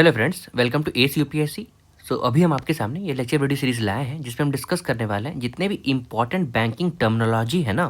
Hello friends, welcome to S UPSC. अभी हम आपके सामने ये लेक्चर वीडियो सीरीज़ लाए हैं जिसमें हम डिस्कस करने वाले हैं जितने भी इंपॉर्टेंट बैंकिंग टर्मिनोलॉजी है ना,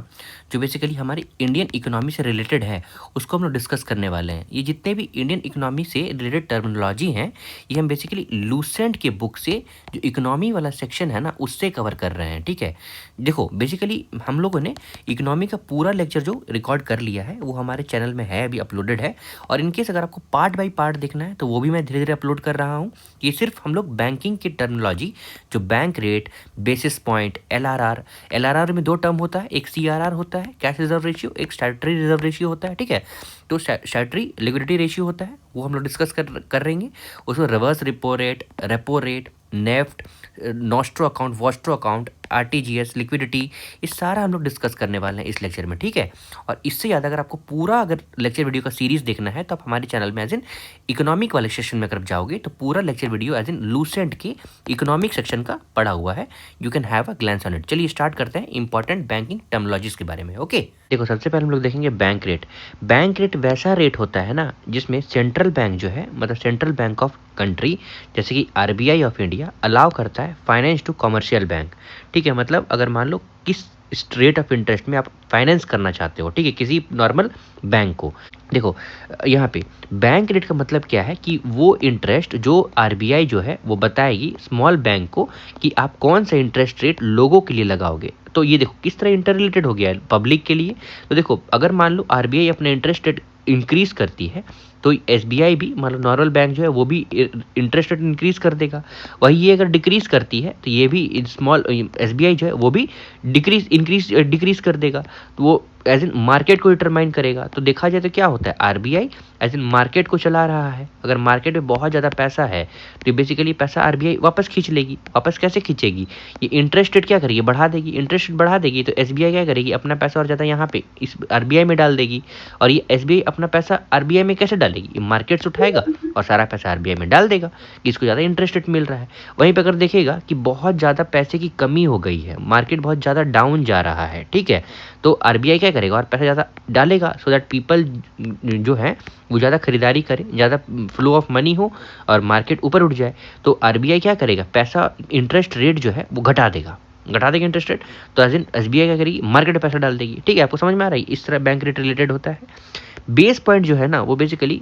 जो बेसिकली हमारी इंडियन इकोनॉमी से रिलेटेड है, उसको हम लोग डिस्कस करने वाले हैं। ये जितने भी इंडियन इकोनॉमी से रिलेटेड टर्मिनोलॉजी हैं, ये हम बेसिकली लूसेंट के बुक से जो इकोनॉमी वाला सेक्शन है ना, उससे कवर कर रहे हैं। ठीक है, देखो बेसिकली हम लोगों ने इकोनॉमी का पूरा लेक्चर जो रिकॉर्ड कर लिया है वो हमारे चैनल में है, अभी अपलोडेड है। और इनकेस अगर आपको पार्ट बाई पार्ट देखना है तो वो भी मैं धीरे धीरे अपलोड कर रहा हूँ। ये सिर्फ हम लोग बैंकिंग की टर्मिनोलॉजी, जो bank rate, basis point, LRR, LRR में दो टर्म होता है, एक सीआरआर होता है कैश रिजर्व रेशियो, एक स्टैट्यूटरी रिजर्व रेशियो होता है। ठीक है, तो स्टैट्यूटरी लिक्विडिटी रेशियो होता है, वो हम लोग डिस्कस कर रहेंगे। उसमें reverse repo rate, NEFT, nostro account, Vostro account, RTGS, liquidity, ये सारा हम लोग डिस्कस करने वाले हैं इस लेक्चर में। ठीक है, और इससे ज़्यादा अगर आपको पूरा अगर लेक्चर वीडियो का सीरीज़ देखना है तो आप हमारे चैनल में एज इन इकोनॉमिक वाले सेक्शन में अगर जाओगे तो पूरा lecture video as in Lucent के इकोनॉमिक सेक्शन का पड़ा हुआ है। You can have a glance on it. चलिए स्टार्ट करते हैं इंपॉर्टेंट बैंकिंग टर्मिनोलॉजीज के बारे में। ओके, देखो सबसे पहले हम लोग देखेंगे बैंक रेट। बैंक रेट वैसा रेट होता है ना जिसमें सेंट्रल बैंक जो है, मतलब सेंट्रल बैंक ऑफ कंट्री जैसे कि आरबीआई ऑफ इंडिया अलाउ करता है फाइनेंस टू कमर्शियल बैंक। ठीक है, मतलब अगर मान लो किस रेट ऑफ इंटरेस्ट में आप फाइनेंस करना चाहते हो, ठीक है, किसी नॉर्मल बैंक को। देखो यहाँ पे बैंक रेट का मतलब क्या है कि वो इंटरेस्ट जो आरबीआई जो है वो बताएगी स्मॉल बैंक को कि आप कौन सा इंटरेस्ट रेट लोगों के लिए लगाओगे। तो ये देखो किस तरह इंटर रिलेटेड हो गया है पब्लिक के लिए। तो देखो अगर मान लो आरबीआई अपना इंटरेस्ट रेट इंक्रीज करती है तो एसबीआई भी, मतलब नॉर्मल बैंक जो है वो भी इंटरेस्ट रेट इंक्रीज कर देगा। वही ये अगर डिक्रीज करती है तो ये भी स्मॉल एसबीआई जो है वो भी डिक्रीज कर देगा। तो वो एज इन मार्केट को डिटरमाइन करेगा। तो देखा जाए तो क्या होता है, आरबीआई एज इन मार्केट को चला रहा है। अगर मार्केट में बहुत ज़्यादा पैसा है तो बेसिकली पैसा आरबीआई वापस खींच लेगी। वापस कैसे खींचेगी, ये इंटरेस्ट रेट क्या करेगी, बढ़ा देगी। इंटरेस्ट रेट बढ़ा देगी तो एसबीआई क्या करेगी, अपना पैसा और ज़्यादा यहाँ पे इस आरबीआई में डाल देगी। और ये एसबीआई अपना पैसा आरबीआई में कैसे डालेगी, ये मार्केट से उठाएगा और सारा पैसा आरबीआई में डाल देगा कि इसको ज़्यादा इंटरेस्ट रेट मिल रहा है। वहीं पर अगर देखेगा कि बहुत ज़्यादा पैसे की कमी हो गई है, मार्केट बहुत ज़्यादा डाउन जा रहा है, ठीक है, तो आरबीआई क्या करेगा और पैसा ज़्यादा डालेगा सो दैट पीपल जो है वो ज़्यादा खरीदारी करें, ज़्यादा फ्लो ऑफ मनी हो और मार्केट ऊपर उठ जाए। तो आरबीआई क्या करेगा, पैसा इंटरेस्ट रेट जो है वो घटा देगा इंटरेस्ट रेट। तो एज इन एसबीआई क्या करेगी, मार्केट में पैसा डाल देगी। ठीक है, आपको समझ में आ रहा है, इस तरह बैंक रेट रिलेटेड होता है। बेस पॉइंट जो है ना वो basically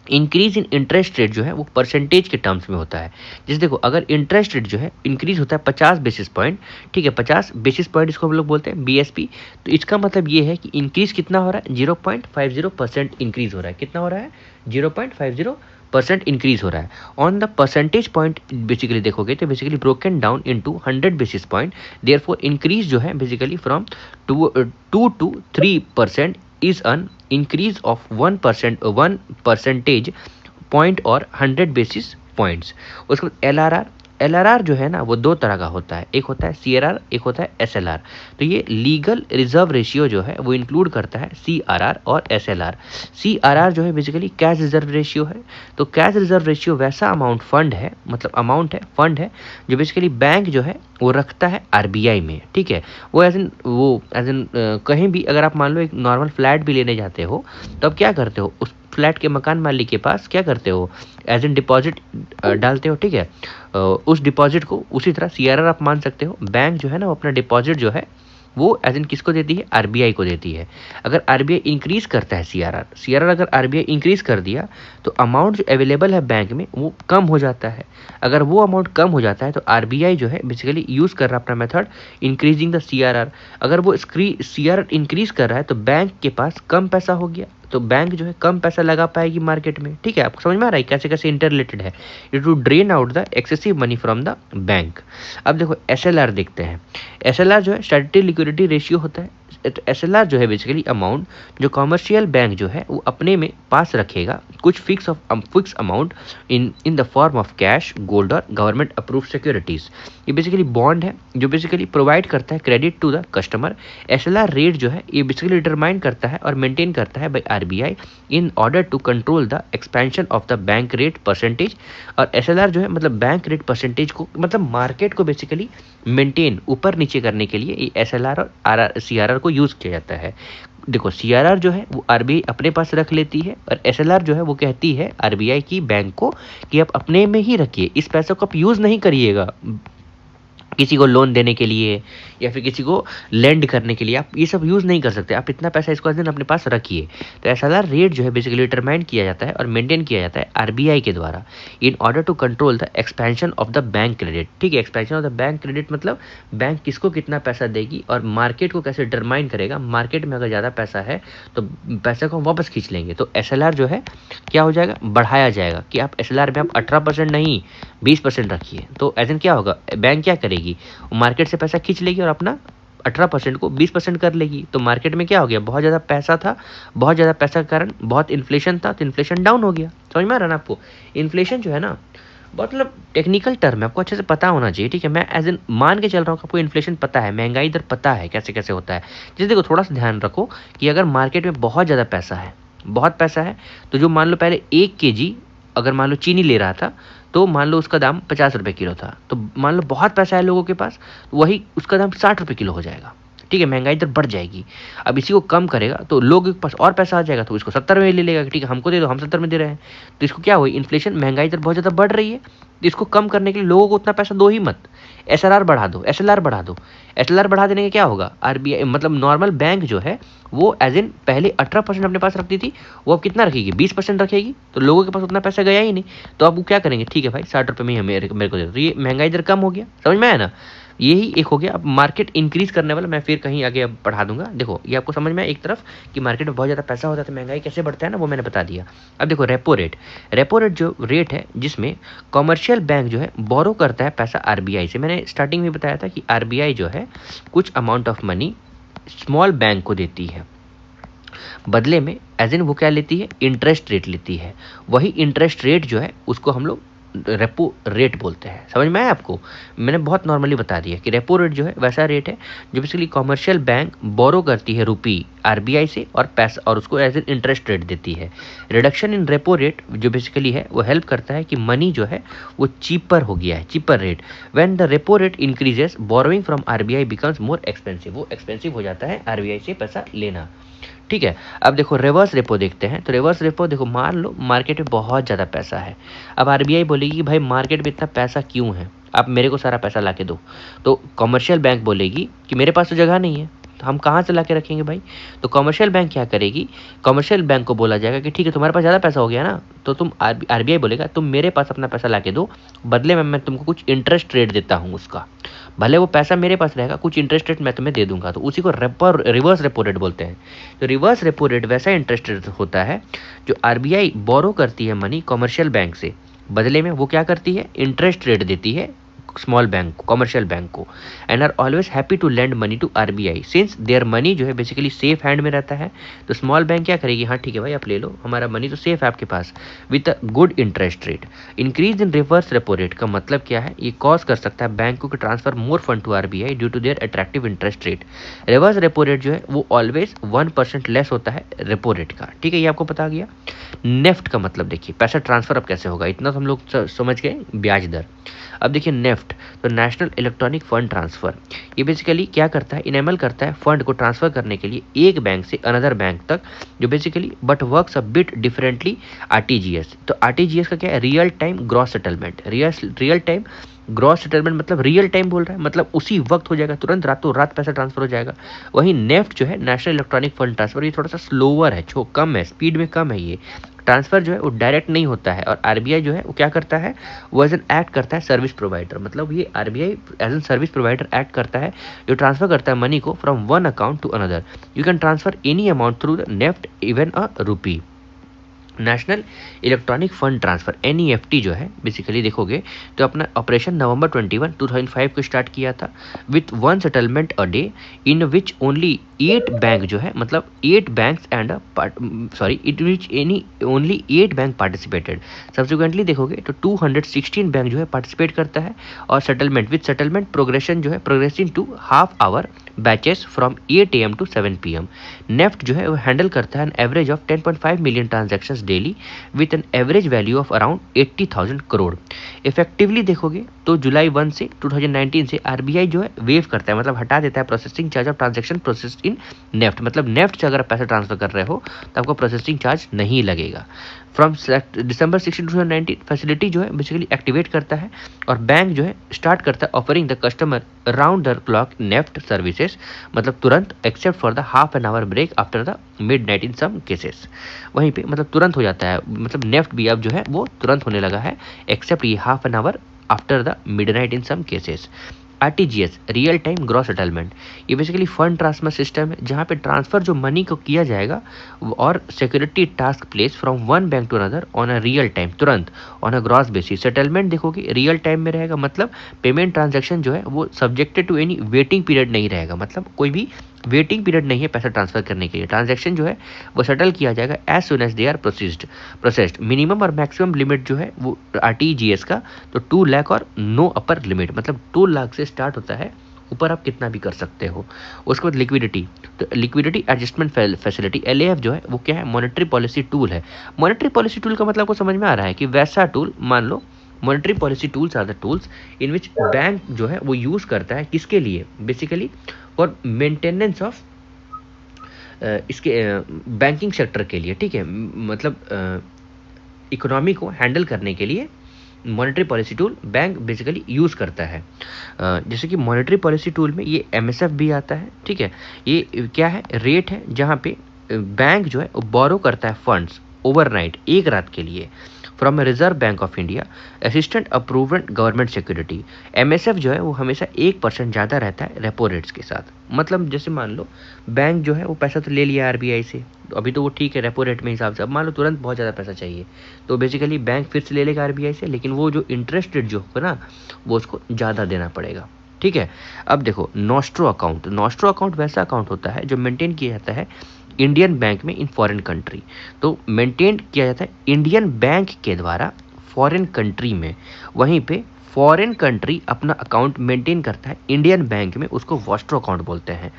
increase in interest rate जो है वो परसेंटेज के टर्म्स में होता है। जैसे देखो अगर इंटरेस्ट रेट जो है इंक्रीज होता है 50 बेसिस पॉइंट, ठीक है, 50 बेसिस पॉइंट इसको हम लोग बोलते हैं बीएसपी। तो इसका मतलब ये है कि इंक्रीज कितना हो रहा है, 0.50% इंक्रीज हो रहा है। कितना हो रहा है, 0.50% इंक्रीज हो रहा है। On the percentage point basically देखोगे तो basically broken down into 100 basis point. Therefore increase जो है basically from 2 to 3% is an increase of 1 percentage point और 100 basis points। उसके बाद एलआरआर जो है ना वो दो तरह का होता है, एक होता है सीआरआर, एक होता है एसएलआर। तो ये लीगल रिजर्व रेशियो जो है वो इंक्लूड करता है सीआरआर और एसएलआर। सीआरआर जो है बेसिकली कैश रिजर्व रेशियो है। तो कैश रिजर्व रेशियो वैसा अमाउंट फंड है, मतलब अमाउंट है, फंड है जो बेसिकली बैंक जो है वो रखता है आरबीआई में। ठीक है, वो एज इन कहीं भी अगर आप मान लो एक नॉर्मल फ्लैट भी लेने जाते हो तो अब क्या करते हो, उस फ्लैट के मकान मालिक के पास क्या करते हो, एज इन डिपॉजिट डालते हो। ठीक है, उस डिपॉजिट को उसी तरह सीआरआर आप मान सकते हो। बैंक जो है ना वो अपना डिपॉजिट जो है वो एज इन किसको देती है, आरबीआई को देती है। अगर आरबीआई इंक्रीज करता है सीआरआर अगर आरबीआई इंक्रीज कर दिया तो अमाउंट जो अवेलेबल है बैंक में वो कम हो जाता है। अगर वो अमाउंट कम हो जाता है तो आरबीआई जो है बेसिकली यूज कर रहा है अपना मेथड इंक्रीजिंग द सीआरआर। अगर वो सीआरआर इंक्रीज कर रहा है तो बैंक के पास कम पैसा हो गया, तो बैंक जो है कम पैसा लगा पाएगी मार्केट में। ठीक है, आपको समझ में आ रहा है कैसे कैसे इंटर रिलेटेड है, it to drain out the excessive money from the bank. अब देखो एसएलआर देखते हैं। एसएलआर जो है स्टैट्यूटरी लिक्विडिटी रेशियो होता है। तो एसएलआर जो है बेसिकली अमाउंट जो कमर्शियल बैंक जो है वो अपने में पास रखेगा कुछ fix amount in the form of cash, gold और गवर्नमेंट अप्रूव सिक्योरिटीज। ये बेसिकली बॉन्ड है जो बेसिकली प्रोवाइड करता है credit to the customer. SLR rate जो है ये बेसिकली डिटरमाइन करता है और मेंटेन करता है by RBI in order to control the expansion of the bank rate percentage. और एसएलआर जो है मतलब बैंक रेट परसेंटेज को, मतलब मार्केट को बेसिकली मेंटेन ऊपर नीचे करने के लिए एसएलआर और सीआरआर को यूज किया जाता है। देखो सीआरआर जो है वो आरबीआई अपने पास रख लेती है, और एसएलआर जो है वो कहती है आरबीआई की बैंक को कि आप अपने में ही रखिए, इस पैसे को आप यूज़ नहीं करिएगा किसी को लोन देने के लिए या फिर किसी को लेंड करने के लिए। आप ये सब यूज़ नहीं कर सकते, आप इतना पैसा इसको दिन अपने पास रखिए। तो एसएलआर रेट जो है बेसिकली डिटरमाइन किया जाता है और मेंटेन किया जाता है आरबीआई के द्वारा in order to control the expansion of the bank credit. ठीक है, expansion of the bank credit मतलब बैंक किसको कितना पैसा देगी और मार्केट को कैसे डिटरमाइन करेगा। मार्केट में अगर ज़्यादा पैसा है तो पैसे को हम वापस खींच लेंगे, तो एसएलआर जो है क्या हो जाएगा, बढ़ाया जाएगा कि आप एसएलआर में आप 18% नहीं 20% रखिए। तो ऐसे क्या होगा, बैंक क्या करेगी, मार्केट से पैसा खींच लेगी और अपना 18% को 20% कर लेगी। तो मार्केट में क्या हो गया, बहुत ज़्यादा पैसा था, बहुत ज़्यादा पैसा के कारण बहुत इन्फ्लेशन था, तो इन्फ्लेशन डाउन हो गया। समझ में आ रहा ना आपको। इन्फ्लेशन जो है ना बहुत मतलब टेक्निकल टर्म है, आपको अच्छे से पता होना चाहिए। ठीक है, मैं एज एन मान के चल रहा हूँ आपको इन्फ्लेशन पता है, महंगाई दर पता है कैसे कैसे होता है। जैसे देखो थोड़ा सा ध्यान रखो कि अगर मार्केट में बहुत ज़्यादा पैसा है, बहुत पैसा है, तो जो मान लो पहले 1 kg अगर मान लो चीनी ले रहा था तो मान लो उसका दाम 50 रुपये किलो था, तो मान लो बहुत पैसा है लोगों के पास, वही उसका दाम 60 रुपये किलो हो जाएगा। ठीक है, महंगाई दर बढ़ जाएगी। अब इसी को कम करेगा तो लोगों के पास और पैसा आ जाएगा, तो इसको 70 में ले लेगा कि ठीक है हमको दे दो, हम 70 में दे रहे हैं। तो इसको क्या हुई, इन्फ्लेशन, महंगाई दर बहुत ज़्यादा बढ़ रही है, तो इसको कम करने के लिए लोगों को उतना पैसा दो ही मत, एसआरआर बढ़ा दो, एसएलआर बढ़ा दो। एसएलआर बढ़ा देने के क्या होगा, आरबीआई मतलब नॉर्मल बैंक जो है वो एज इन पहले 18% अपने पास रखती थी, वो अब कितना रखेगी, 20% रखेगी। तो लोगों के पास उतना पैसा गया ही नहीं, तो अब वो क्या करेंगे, ठीक है भाई 60 रुपये में ही मेरे को दे दो, तो ये महंगाई दर कम हो गया। समझ में आया ना, यही एक हो गया। अब मार्केट इंक्रीज करने वाला मैं फिर कहीं आगे अब पढ़ा दूंगा। देखो ये आपको समझ में आया, एक तरफ कि मार्केट में बहुत ज़्यादा पैसा होता है तो महंगाई कैसे बढ़ता है ना, वो मैंने बता दिया। अब देखो रेपो रेट, रेपो रेट जो रेट है जिसमें कमर्शियल बैंक जो है बोरो करता है पैसा आरबीआई से। मैंने स्टार्टिंग में बताया था कि आरबीआई जो है कुछ amount of money small bank को देती है, बदले में एज इन वो क्या लेती है, इंटरेस्ट रेट लेती है। वही इंटरेस्ट रेट जो है उसको हम लोग रेपो रेट बोलते हैं। समझ में आया आपको, मैंने बहुत नॉर्मली बता दिया कि रेपो रेट जो है वैसा रेट है जो बेसिकली कमर्शियल बैंक बोरो करती है रुपी आरबीआई से और पैसा, और उसको एज एन इंटरेस्ट रेट देती है। रिडक्शन इन रेपो रेट जो बेसिकली है वो हेल्प करता है कि मनी जो है वो चीपर हो गया है, cheaper rate. When the repo rate increases borrowing from RBI becomes more expensive, वो एक्सपेंसिव हो जाता है आरबीआई से पैसा लेना। ठीक है, अब देखो रिवर्स रेपो देखते हैं। तो रिवर्स रेपो देखो, मान लो मार्केट में बहुत ज़्यादा पैसा है, अब आरबीआई बोलेगी कि भाई मार्केट में इतना पैसा क्यों है, आप मेरे को सारा पैसा ला के दो। तो कमर्शियल बैंक बोलेगी कि मेरे पास तो जगह नहीं है, तो हम कहाँ से ला के रखेंगे भाई। तो कमर्शियल बैंक क्या करेगी, कमर्शियल बैंक को बोला जाएगा कि ठीक है तुम्हारे पास ज़्यादा पैसा हो गया ना, तो तुम आरबीआई बोलेगा तुम मेरे पास अपना पैसा ला के दो, बदले में मैं तुमको कुछ इंटरेस्ट रेट देता हूँ उसका, भले वो पैसा मेरे पास रहेगा, कुछ इंटरेस्ट रेट मैं तुम्हें दे दूंगा। तो उसी को रिवर्स रेपो रेट बोलते हैं। तो रिवर्स रेपो रेट वैसा इंटरेस्ट रेट होता है जो आरबीआई बोरो करती है मनी कमर्शियल बैंक से, बदले में वो क्या करती है, इंटरेस्ट रेट देती है स्मॉल बैंक को, कमर्शियल बैंक को, and are always happy to lend money to RBI since their money जो है बेसिकली सेफ हैंड में रहता है। तो स्मॉल बैंक क्या करेगी, हाँ ठीक है भाई आप ले लो, हमारा मनी तो सेफ है आपके पास, with a good interest rate. Increase in reverse repo rate का मतलब क्या है, ये कॉज कर सकता है बैंक को transfer more fund to RBI due to their attractive interest rate. Reverse repo rate जो है वो ऑलवेज 1% लेस होता है रेपो रेट का। ठीक है, ये आपको पता गया। नेफ्ट का मतलब देखिए पैसा ट्रांसफर अब कैसे होगा, इतना तो हम लोग समझ गए ब्याज दर। अब देखिए नेफ्ट, तो नेशनल इलेक्ट्रॉनिक फंड ट्रांसफर, ये बेसिकली क्या करता है, इनेबल करता है फंड को ट्रांसफर करने के लिए एक बैंक से अनदर बैंक तक, जो basically but works a bit differently RTGS. तो आरटीजीएस का क्या है, real time gross settlement. Real time gross settlement मतलब रियल टाइम बोल रहा है, मतलब उसी वक्त हो जाएगा, तुरंत रातों रात पैसा ट्रांसफर हो जाएगा। वहीं नेफ्ट जो है नेशनल इलेक्ट्रॉनिक फंड ट्रांसफर, ये थोड़ा सा स्लोअर है, कम है, स्पीड में कम है, ये ट्रांसफर जो है वो डायरेक्ट नहीं होता है। और आरबीआई जो है वो क्या करता है, वो एज एन एक्ट करता है सर्विस प्रोवाइडर, मतलब ये RBI as an service provider act करता है, जो ट्रांसफर करता है मनी को from one account to another. You can transfer any amount through the NEFT even a rupee. National electronic fund transfer NEFT जो है बेसिकली देखोगे तो अपना ऑपरेशन नवंबर 21, 2005 को स्टार्ट किया था, with 1 settlement a day, in which only 8 bank जो है मतलब 8 banks and it which any only 8 bank participated. Subsequently देखोगे तो 216 बैंक जो है पार्टिसिपेट करता है, और सेटलमेंट विथ सेटलमेंट प्रोग्रेशन जो है progressing to half hour batches from 8 AM to 7 PM। NEFT जो है वो हैंडल करता है an average of 10.5 million transactions daily with an average value of around 80,000 crore. Effectively देखोगे तो जुलाई 1 से 2019 से आरबीआई जो है वेव करता है, मतलब हटा देता है processing charge of transaction process in NEFT, मतलब नेफ्ट से अगर आप पैसा ट्रांसफर कर रहे हो तो आपको प्रोसेसिंग चार्ज नहीं लगेगा। फ्रॉम दिसंबर 16 2019 फैसिलिटी जो है बेसिकली एक्टिवेट करता है और बैंक जो है स्टार्ट करता है offering the customer round the clock NEFT services, मतलब तुरंत except for the half an hour break after the midnight in some cases. वहीं पे मतलब तुरंत हो जाता है, मतलब नेफ्ट भी अब जो है वो तुरंत होने लगा है एक्सेप्ट ये half an hour after the midnight in some cases. RTGS real time gross settlement, ये बेसिकली फंड ट्रांसफर सिस्टम है जहाँ पे ट्रांसफर जो मनी को किया जाएगा और security task place from one bank to another on a real time, तुरंत on a gross basis. Settlement देखोगे रियल टाइम में रहेगा, मतलब पेमेंट ट्रांजेक्शन जो है वो subjected to any waiting period नहीं रहेगा, मतलब कोई भी वेटिंग पीरियड नहीं है पैसा ट्रांसफर करने के लिए। ट्रांजैक्शन जो है वो सेटल किया जाएगा as soon as they are processed. Minimum और मैक्सिमम लिमिट जो है वो आरटीजीएस का तो 2 लाख और नो अपर लिमिट, मतलब 2 लाख से स्टार्ट होता है, ऊपर आप कितना भी कर सकते हो। उसके बाद लिक्विडिटी, तो लिक्विडिटी एडजस्टमेंट फैसिलिटी एलएएफ जो है वो क्या है, मॉनेटरी पॉलिसी टूल है। मॉनेटरी पॉलिसी टूल का मतलब को समझ में आ रहा है कि वैसा टूल, मान लो monetary policy tools are the tools in which bank जो है वो यूज करता है किसके लिए, बेसिकली फॉर मेंटेनेंस ऑफ इसके बैंकिंग सेक्टर के लिए, ठीक है, मतलब इकोनॉमी को हैंडल करने के लिए monetary policy tool bank basically use करता है। जैसे कि मॉनेटरी पॉलिसी टूल में ये एमएसएफ भी आता है, ठीक है। ये क्या है, रेट है जहाँ पे बैंक जो है बोरो करता है फंड्स ओवरनाइट, एक रात के लिए, from reserve bank of India assistant approved government security. MSF जो है वो हमेशा 1% ज़्यादा रहता है रेपो रेट्स के साथ। मतलब जैसे मान लो बैंक जो है वो पैसा तो ले लिया आरबीआई से, अभी तो वो ठीक है रेपो रेट में हिसाब से, अब मान लो तुरंत बहुत ज़्यादा पैसा चाहिए तो बेसिकली बैंक फिर से ले लेगा आरबीआई से, लेकिन वो जो इंटरेस्ट रेट जो होगा ना वो उसको ज़्यादा देना पड़ेगा, ठीक है। अब देखो नॉस्ट्रो अकाउंट, नॉस्ट्रो अकाउंट वैसा अकाउंट होता है जो मेंटेन किया जाता है इंडियन बैंक में इन फॉरेन कंट्री, तो मेंटेन किया जाता है इंडियन बैंक के द्वारा फॉरेन कंट्री में। वहीं पे फॉरेन कंट्री अपना अकाउंट मेंटेन करता है इंडियन बैंक में, उसको वॉस्ट्रो अकाउंट बोलते हैं।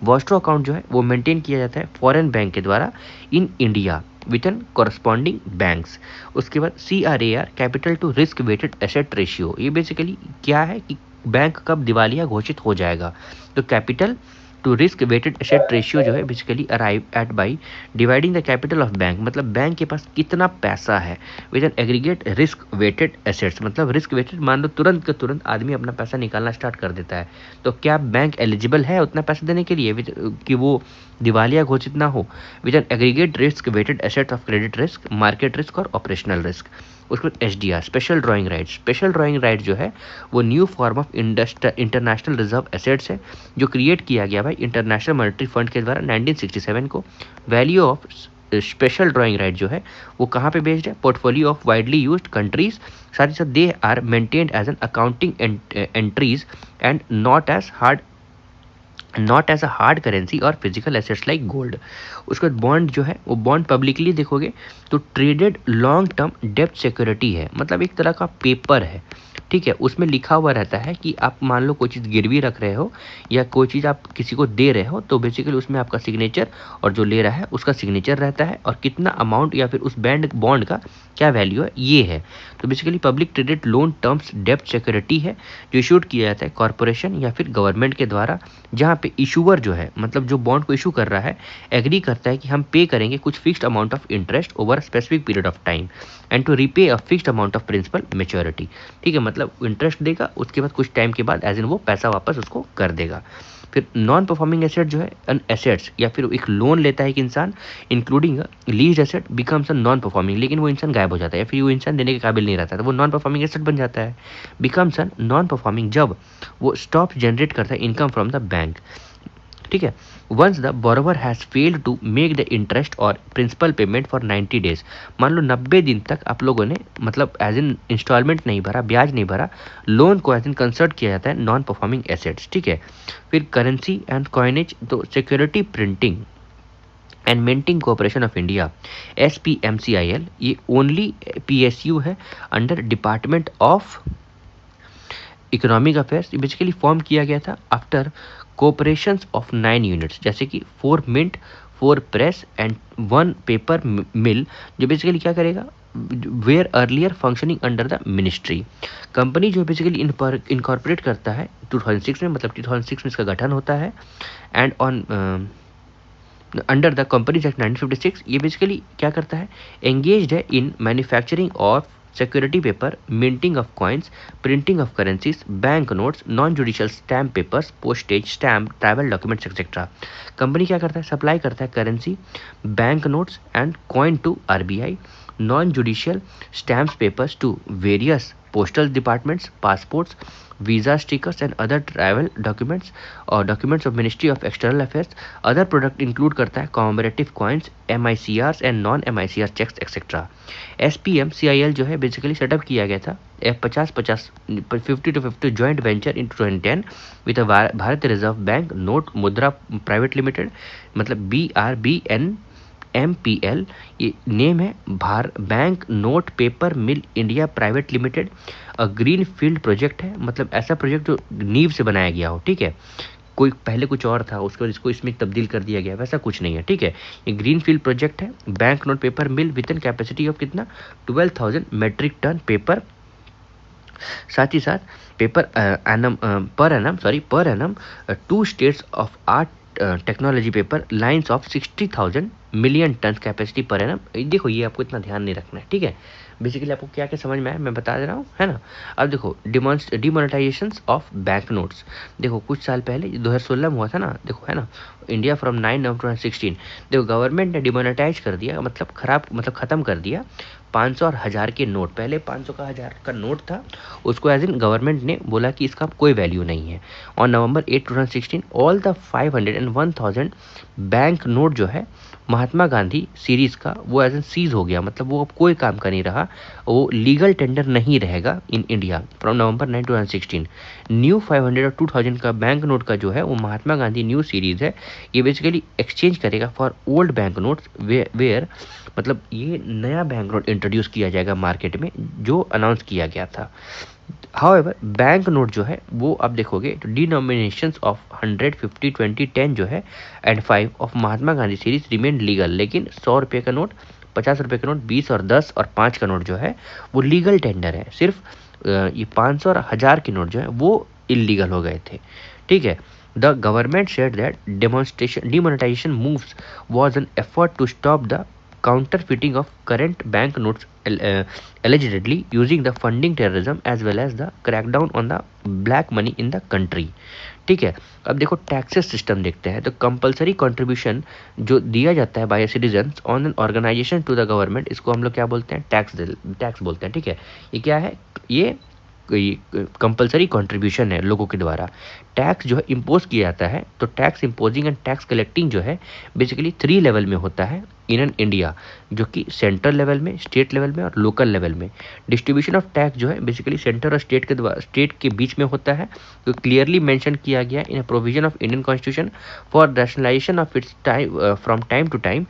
वॉस्ट्रो अकाउंट जो है वो मेंटेन किया जाता है फॉरेन बैंक के द्वारा in India with an corresponding banks. उसके बाद CRAR capital to risk weighted asset ratio, ये बेसिकली क्या है कि बैंक कब दिवालिया घोषित हो जाएगा, तो capital to risk weighted asset ratio जो है basically arrive at by dividing the capital of bank, मतलब बैंक के पास कितना पैसा है with an aggregate risk weighted assets, मतलब रिस्क वेटेड, मान लो तुरंत का तुरंत आदमी अपना पैसा निकालना स्टार्ट कर देता है, तो क्या बैंक एलिजिबल है उतना पैसा देने के लिए कि वो दिवालिया घोषित ना हो, with an aggregate risk weighted asset of credit risk, market risk और ऑपरेशनल रिस्क। उसके बाद SDR special drawing right, special drawing right जो है वो new form of international reserve assets है जो क्रिएट किया गया भाई इंटरनेशनल मॉनेटरी फंड के द्वारा 1967 को। Value of special drawing right जो है वो कहाँ पे बेस्ड है, portfolio of widely used countries, साथ ही साथ they are maintained as an accounting entries and not as a hard currency और फिजिकल एसेट्स लाइक गोल्ड। उसके बाद बॉन्ड जो है वो बॉन्ड पब्लिकली देखोगे तो traded long term depth security है, मतलब एक तरह का पेपर है, ठीक है। उसमें लिखा हुआ रहता है कि आप मान लो कोई चीज़ गिरवी रख रहे हो या कोई चीज़ आप किसी को दे रहे हो, तो बेसिकली उसमें आपका सिग्नेचर और जो ले रहा है उसका सिग्नेचर रहता है और कितना अमाउंट या फिर उस बॉन्ड का क्या वैल्यू है ये है। तो basically public traded loan terms depth security है जो इशूड किया जाता है कॉर्पोरेशन या फिर गवर्नमेंट के द्वारा, जहाँ पे इशूअर जो है मतलब जो बॉन्ड को इशू कर रहा है एग्री करता है कि हम पे करेंगे कुछ fixed amount of interest over specific period of time and to repay a fixed amount of principal maturity, ठीक है। मतलब इंटरेस्ट देगा उसके बाद कुछ टाइम के बाद एज इन वो पैसा वापस उसको कर देगा। फिर नॉन परफॉर्मिंग एसेट जो है अन एसेट्स या फिर एक लोन लेता है एक इंसान including lease asset becomes a non performing, लेकिन वो इंसान गायब हो जाता है या फिर वो इंसान देने के काबिल नहीं रहता, तो वो नॉन परफॉर्मिंग एसेट बन जाता है। बिकम्स अ नॉन परफॉर्मिंग जब वो स्टॉप जनरेट करता है इनकम फ्रॉम द बैंक, ठीक है। Once the borrower has failed to make the interest और प्रिंसिपल पेमेंट फॉर 90 डेज, मान लो 90 दिन तक आप लोगों ने मतलब एज इन इंस्टॉलमेंट नहीं भरा, ब्याज नहीं भरा, लोन को एज इन कंसिडर किया जाता है नॉन परफॉर्मिंग एसेट्स, ठीक है। फिर करेंसी एंड कॉइनेज, तो security printing and minting corporation of India SPMCIL, ये ओनली PSU है under department of economic affairs. Basically form किया गया था आफ्टर कोऑपरेशंस ऑफ 9 यूनिट्स, जैसे कि 4 mint, 4 press and 1 paper mill, जो बेसिकली क्या करेगा where earlier functioning under the ministry. Company जो बेसिकली इनकॉर्पोरेट करता है 2006 में, मतलब 2006 में इसका गठन होता है। And on under the companies act 1956 ये बेसिकली क्या करता है, एंगेज्ड है in manufacturing of security paper, minting of coins, printing of currencies, bank notes, non judicial stamp papers, postage stamp, travel documents etcetera. Company क्या करता है, supply करता है currency, bank notes and coin to RBI, non judicial stamps papers to various postal departments, passports, visa stickers and other travel documents और documents of Ministry of External Affairs। other product include करता है commemorative coins, MICRs and non MICR checks etc। SPM CIL जो है basically setup किया गया था 50-50 joint venture in 2010 with a Bharat reserve bank note Mudra private limited, मतलब BRBN MPL ये name है, bank note paper mill India private limited. Green field project है, मतलब ऐसा प्रोजेक्ट जो नींव से बनाया गया हो, ठीक है, कोई पहले कुछ और था उसके बाद इसको इसमें तब्दील कर दिया गया, वैसा कुछ नहीं है, ठीक है। ये ग्रीन फील्ड प्रोजेक्ट है, bank note paper mill with in capacity of कितना 12,000 मेट्रिक टन पेपर। साथ ही साथ paper per annum 2 states of art technology paper lines of 60,000 million ton capacity per annum. देखो ये आपको इतना ध्यान नहीं रखना है, ठीक है। बेसिकली आपको क्या क्या समझ में आया मैं बता दे रहा हूँ, है ना। अब देखो डिमोनेटाइजेशन ऑफ बैंक नोट्स। देखो कुछ साल पहले 2016 में हुआ था ना, देखो है ना, इंडिया फ्रॉम 9 नवंबर 2016। देखो गवर्नमेंट ने डिमोनेटाइज कर दिया, मतलब ख़त्म कर दिया 500 और 1000 के नोट। पहले 500 का 1000 का नोट था, उसको एज इन गवर्नमेंट ने बोला कि इसका कोई वैल्यू नहीं है। On November 8 2016 all the 500 and 1000 bank note जो है महात्मा गांधी सीरीज का वो एज एन सीज हो गया, मतलब वो अब कोई काम का नहीं रहा, वो लीगल टेंडर नहीं रहेगा in India from November 9 2016। New 500 और 2000 का बैंक नोट का जो है वो महात्मा गांधी न्यू सीरीज है, ये बेसिकली एक्सचेंज करेगा for old bank notes where, मतलब ये नया बैंक नोट इंट्रोड्यूस किया जाएगा मार्केट में जो अनाउंस किया गया था। हाउएवर बैंक नोट जो है वो आप देखोगे तो डिनोमिनेशंस ऑफ 100, 50, 20, 10 जो है and 5 of Mahatma Gandhi series remain legal, लेकिन 100 रुपये का नोट, 50 रुपये का नोट, 20 और 10 और 5 का नोट जो है वो लीगल टेंडर है। सिर्फ ये 500 और 1000 के नोट जो है वो इलीगल हो गए थे, ठीक है। The government said that demonetization moves was an effort to stop the counterfeiting of current bank notes allegedly using the funding terrorism as well as the crackdown on the black money in the country, ठीक है। अब देखो taxes system देखते हैं, तो compulsory contribution जो दिया जाता है by citizen on an organization to the government, इसको हम लोग क्या बोलते हैं, टैक्स बोलते हैं, ठीक है। ये क्या है, ये कंपलसरी कंट्रीब्यूशन है लोगों के द्वारा। टैक्स जो है इम्पोज किया जाता है, तो tax imposing and tax collecting जो है बेसिकली 3 लेवल में होता है इन एन इंडिया, जो कि सेंट्रल लेवल में, स्टेट लेवल में और लोकल लेवल में। डिस्ट्रीब्यूशन ऑफ टैक्स जो है बेसिकली सेंटर और स्टेट के बीच में होता है, तो क्लियरली मेंशन किया गया in provision of Indian constitution for rationalization of its time from time to time.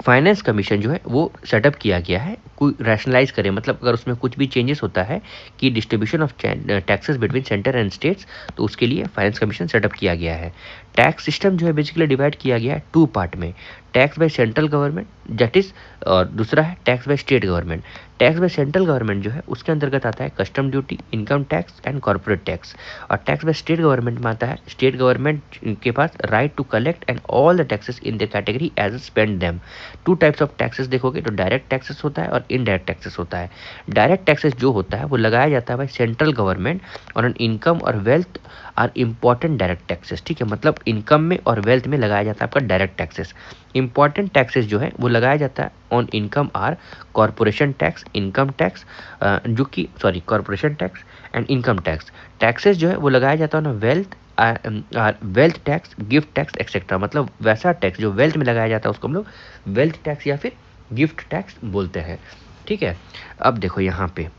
Finance commission जो है वो सेटअप किया गया है, कोई रैशनलाइज करे, मतलब अगर उसमें कुछ भी चेंजेस होता है कि distribution of taxes between centre and states, तो उसके लिए फाइनेंस कमीशन सेटअप किया गया है। टैक्स सिस्टम जो है बेसिकली डिवाइड किया गया है 2 पार्ट में, tax by central government that is, और दूसरा है tax by state government. Tax by central government जो है उसके अंतर्गत आता है custom duty, income tax and corporate tax. और टैक्स बाय स्टेट गवर्नमेंट में आता है स्टेट गवर्नमेंट के पास right to collect and all the taxes in the category as spend them. 2 types of taxes देखोगे तो डायरेक्ट टैक्सेस होता है और इनडायरेक्ट टैक्सेस होता है। डायरेक्ट टैक्सेस जो होता है वो लगाया जाता है बाय सेंट्रल गवर्नमेंट और ऑन इनकम और wealth are important direct taxes, ठीक है, मतलब इनकम में और वेल्थ में लगाया जाता है आपका डायरेक्ट टैक्सेस। इंपॉर्टेंट टैक्सेस जो है वो लगाया जाता है on income are corporation tax, income tax, जो कि corporation tax and income tax. Taxes जो है वो लगाया जाता है ना wealth tax, gift tax etcetera, मतलब वैसा टैक्स जो वेल्थ में लगाया जाता है उसको हम लोग वेल्थ टैक्स या फिर गिफ्ट टैक्स बोलते हैं, ठीक है। अब देखो यहाँ पे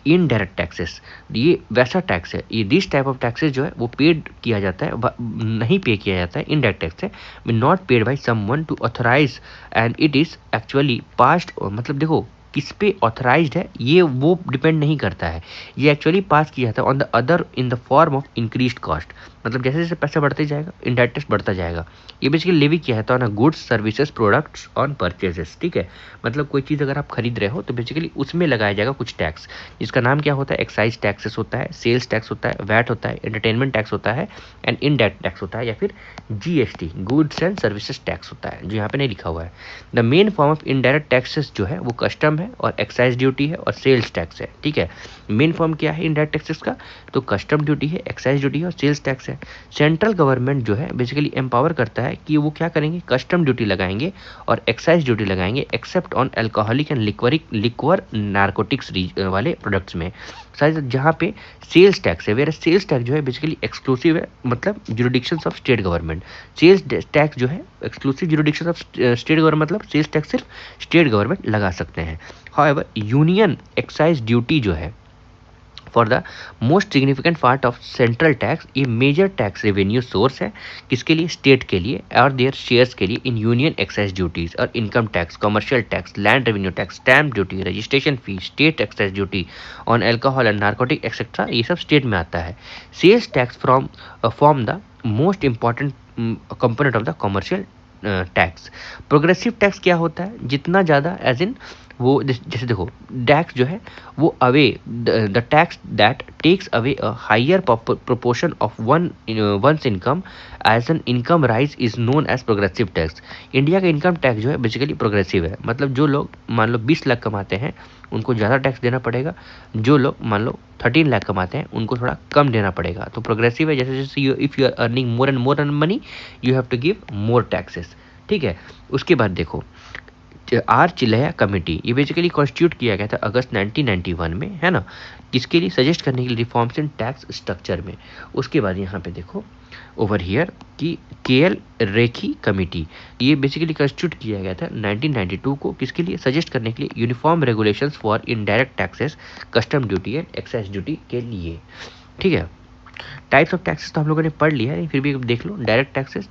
इनडायरेक्ट टैक्सेस, ये वैसा टैक्स है, ये दिस टाइप ऑफ टैक्सेस जो है वो पेड किया जाता है, नहीं पे किया जाता है, इनडायरेक्ट टैक्स है, not paid by someone to authorize and it is actually passed, मतलब देखो किस पे ऑथराइज्ड है ये वो डिपेंड नहीं करता है। ये एक्चुअली पास किया था on the other in the form of increased cost, मतलब जैसे जैसे पैसा बढ़ते जाएगा इनडायरेक्ट टैक्स बढ़ता जाएगा। ये बेसिकली लेवी किया है तो on goods services products on purchases, ठीक है। मतलब कोई चीज़ अगर आप खरीद रहे हो तो बेसिकली उसमें लगाया जाएगा कुछ टैक्स, जिसका नाम क्या होता है, एक्साइज टैक्सेस होता है, सेल्स टैक्स होता है, वैट होता है, एंटरटेनमेंट टैक्स होता है, एंड इनडायरेक्ट टैक्स होता है, या फिर GST goods and services tax होता है, जो यहाँ पे नहीं लिखा हुआ है। The main form of indirect taxes जो है वो कस्टम है और एक्साइज ड्यूटी है और सेल्स टैक्स है, ठीक है। मेन फॉर्म क्या है इनडायरेक्ट टैक्सेस का, तो कस्टम ड्यूटी है, एक्साइज ड्यूटी है और सेल्स टैक्स है। सेंट्रल गवर्नमेंट जो है बेसिकली एम्पावर करता है कि वो क्या करेंगे, कस्टम ड्यूटी लगाएंगे और एक्साइज ड्यूटी लगाएंगे except on alcoholic and liquor narcotics वाले प्रोडक्ट्स में, शायद जहाँ पे सेल्स टैक्स है। वेयर सेल्स टैक्स जो है बेसिकली एक्सक्लूसिव है, मतलब jurisdictions of state government. Sales tax जो है exclusive jurisdiction of state government, मतलब सेल्स टैक्स सिर्फ स्टेट गवर्नमेंट लगा सकते हैं। हाउएवर यूनियन एक्साइज ड्यूटी जो है for the most significant part of central tax, ये मेजर टैक्स रेवेन्यू सोर्स है किसके लिए, स्टेट के लिए और देयर शेयर्स के लिए इन यूनियन एक्साइज ड्यूटीज और income tax, commercial tax, land revenue tax, stamp duty, registration fee, state excise duty on alcohol and narcotic etcetera, ये सब स्टेट में आता है। Sales tax form the most important component of the commercial tax. Progressive tax क्या होता है, जितना ज़्यादा एज इन वो जैसे देखो टैक्स जो है वो away the tax that takes away a higher proportion of one's income as an income rise is known as progressive tax. India का इनकम टैक्स जो है बेसिकली प्रोग्रेसिव है, मतलब जो लोग मान लो 20 लाख कमाते हैं उनको ज़्यादा टैक्स देना पड़ेगा, जो लोग मान लो 13 लाख कमाते हैं उनको थोड़ा कम देना पड़ेगा। तो प्रोग्रेसिव है, जैसे जैसे if you are earning more and more money you have to give more taxes, ठीक है। उसके बाद देखो आर चिल्हैया कमेटी, ये बेसिकली कॉन्स्टिट्यूट किया गया था अगस्त 1991 में, है ना, किसके लिए, सजेस्ट करने के लिए रिफॉर्म्स इन टैक्स स्ट्रक्चर में। उसके बाद यहाँ पे देखो ओवर हियर कि केएल रेखी कमेटी, ये बेसिकली कॉन्स्टिट्यूट किया गया था 1992 को, किसके लिए, सजेस्ट करने के लिए uniform regulations for indirect taxes, custom duty and excise duty के लिए, ठीक है। टाइप्स ऑफ टैक्सेस तो हम लोगों ने पढ़ लिया है, फिर भी देख लो। डायरेक्ट टैक्सेस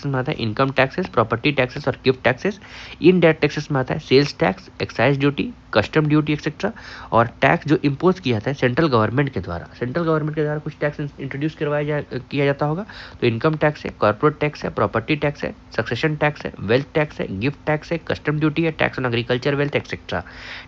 में आता है इनकम टैक्सेस, प्रॉपर्टी टैक्सेस और गिफ्ट टैक्सेस। इनडायरेक्ट टैक्सेस में आता है sales tax, excise duty, custom duty etcetera, और टैक्स जो इम्पोज किया जाता है सेंट्रल गवर्नमेंट के द्वारा। सेंट्रल गवर्नमेंट के द्वारा कुछ टैक्स इंट्रोड्यूस किया जाता होगा, तो इनकम टैक्स है, कॉर्पोरेट टैक्स है, प्रॉपर्टी टैक्स है, सक्सेशन टैक्स है, वेल्थ टैक्स है, गिफ्ट टैक्स है, कस्टम ड्यूटी है, tax on agriculture wealth etcetera.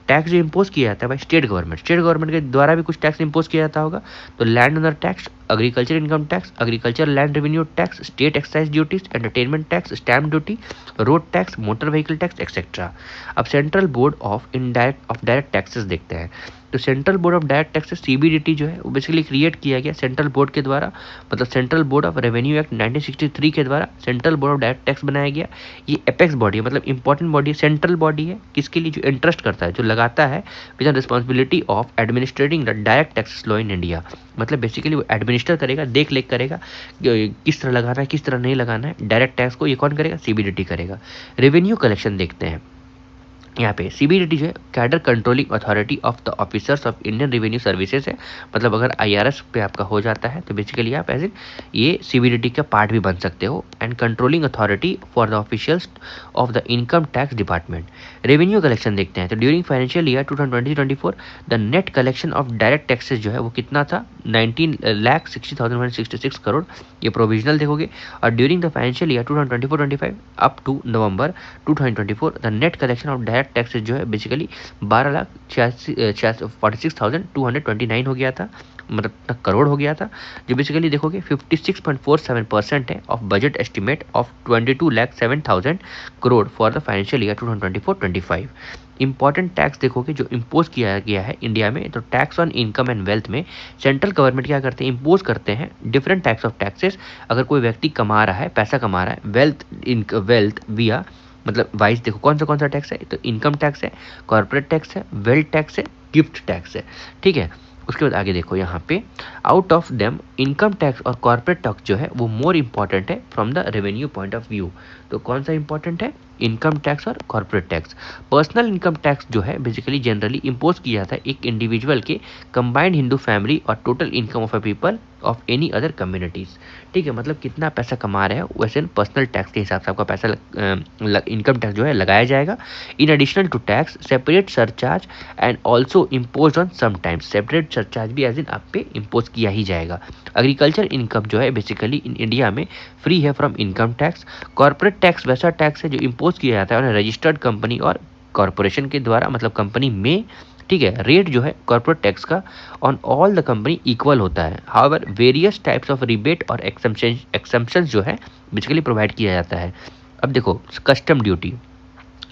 Tax जो इम्पोज किया जाता है भाई स्टेट गवर्नमेंट के द्वारा भी कुछ टैक्स इम्पोज किया जाता होगा, तो land owner tax, agriculture income tax, agriculture land revenue tax, state excise duties, entertainment tax, stamp duty, road tax, motor vehicle tax etcetera. अब central board of direct taxes देखते हैं, तो central board of direct taxes CBDT जो है वो basically create किया गया central board के द्वारा, मतलब central board of revenue act 1963 के द्वारा central board of direct tax बनाया गया। ये एपेक्स बॉडी है, मतलब इंपॉर्टेंट बॉडी है, सेंट्रल बॉडी है, किसके लिए, जो इंटरेस्ट करता है, जो लगाता है with responsibility of administrating the direct taxes law in India, मतलब बेसिकली वो एडमिनिस्टर करेगा, देख लेख करेगा किस तरह लगाना है किस तरह नहीं लगाना है डायरेक्ट टैक्स को, ये कौन करेगा, सीबीडीटी करेगा। रेवेन्यू कलेक्शन देखते हैं यहाँ पे, सीबीडीटी जो है cadre controlling authority of the officers of Indian revenue services है, मतलब अगर आईआरएस पे आपका हो जाता है तो बेसिकली आप एज इन ये सीबीडीटी का पार्ट भी बन सकते हो, and controlling authority for the officials of the income tax department. Revenue collection देखते हैं, तो during financial year 2020-24 the net collection of direct taxes जो है वो कितना था, 19,60,166 करोड़, ये प्रोविजनल देखोगे। और during the financial year 2024-25 up to November 2024 the net collection of direct taxes जो है बेसिकली 12,46,229 हो गया था, मतलब करोड़ हो गया था, जो बेसिकली देखोगे 56.47% है of budget estimate of 22,07,000 crore for the financial year 2024-25। Important tax देखोगे जो इम्पोज किया गया है इंडिया में, तो tax on income and wealth में सेंट्रल गवर्नमेंट क्या करते हैं, इम्पोज करते हैं डिफरेंट टाइप्स ऑफ टैक्सेस। अगर कोई व्यक्ति कमा रहा है, पैसा कमा रहा है, वेल्थ विया मतलब वाइज देखो कौन सा टैक्स है, तो इनकम टैक्स है, कॉर्पोरेट टैक्स है, वेल्थ टैक्स है, गिफ्ट टैक्स है, ठीक है। उसके बाद आगे देखो यहाँ पे out of them income tax और कॉर्पोरेट टैक्स जो है वो मोर इंपॉर्टेंट है from the revenue point of view. तो कौन सा इंपॉर्टेंट है, इनकम टैक्स और corporate tax. Personal income tax जो है बेसिकली जनरली इम्पोज किया जाता है एक इंडिविजुअल के कंबाइंड हिंदू फैमिली और total income of a people of any other communities. ठीक है, मतलब कितना पैसा कमा रहे हो वैसे पर्सनल टैक्स के हिसाब से आपका पैसा इनकम टैक्स जो है लगाया जाएगा। In additional to tax separate surcharge and also impose on sometimes, separate surcharge भी एज इन आप पे इम्पोज किया ही जाएगा। एग्रीकल्चर इनकम जो है बेसिकली इन इंडिया में फ्री है from income tax. Corporate tax वैसा टैक्स है जो इम्पोज किया जाता है रजिस्टर्ड कंपनी और कॉर्पोरेशन के द्वारा, मतलब कंपनी में। ठीक है, रेट जो है कॉर्पोरेट टैक्स का on all the company equal होता है। However various types of rebate और एक्सेम्पशंस जो है बेसिकली प्रोवाइड किया जाता है। अब देखो कस्टम ड्यूटी,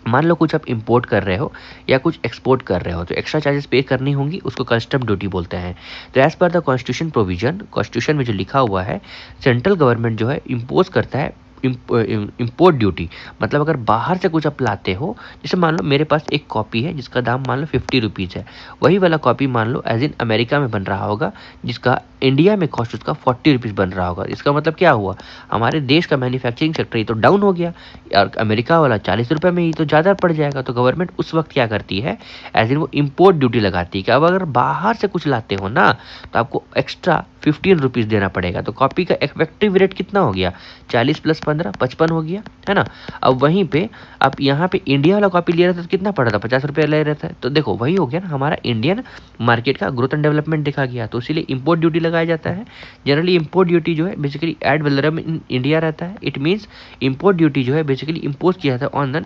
मान लो कुछ आप इंपोर्ट कर रहे हो या कुछ एक्सपोर्ट कर रहे हो तो एक्स्ट्रा चार्जेस पे करनी होंगी, उसको कस्टम ड्यूटी बोलते हैं। तो as per the constitution provision, constitution में जो लिखा हुआ है, सेंट्रल गवर्नमेंट जो है इम्पोज करता है इम्पोर्ट ड्यूटी। मतलब अगर बाहर से कुछ आप लाते हो, जैसे मान लो मेरे पास एक कॉपी है जिसका दाम मान लो 50 रुपीज़ है, वही वाला कॉपी मान लो एज इन अमेरिका में बन रहा होगा जिसका इंडिया में कॉस्ट उसका 40 रुपीज़ बन रहा होगा। इसका मतलब क्या हुआ, हमारे देश का मैन्युफैक्चरिंग सेक्टर ही तो डाउन हो गया और अमेरिका वाला 40 रुपये में ही तो ज़्यादा पड़ जाएगा। तो गवर्नमेंट उस वक्त क्या करती है, एज इन वो इम्पोर्ट ड्यूटी लगाती है कि अब अगर बाहर से कुछ लाते हो ना तो आपको एक्स्ट्रा 15 रुपीज़ देना पड़ेगा। तो कॉपी का इफेक्टिव रेट कितना हो गया, 40 + 15 55 हो गया, है ना। अब वहीं पे आप यहाँ पे इंडिया वाला कॉपी ले रहे थे तो कितना पड़ा था, 50 रुपये ले रहे थे। तो देखो वही हो गया ना, हमारा इंडियन मार्केट का ग्रोथ एंड डेवलपमेंट देखा गया, तो इसीलिए इंपोर्ट ड्यूटी लगाया जाता है। जनरली इंपोर्ट ड्यूटी जो है basically ad valorem in India रहता है। इट मीन्स इंपोर्ट ड्यूटी जो है बेसिकली इम्पोज किया जाता है on the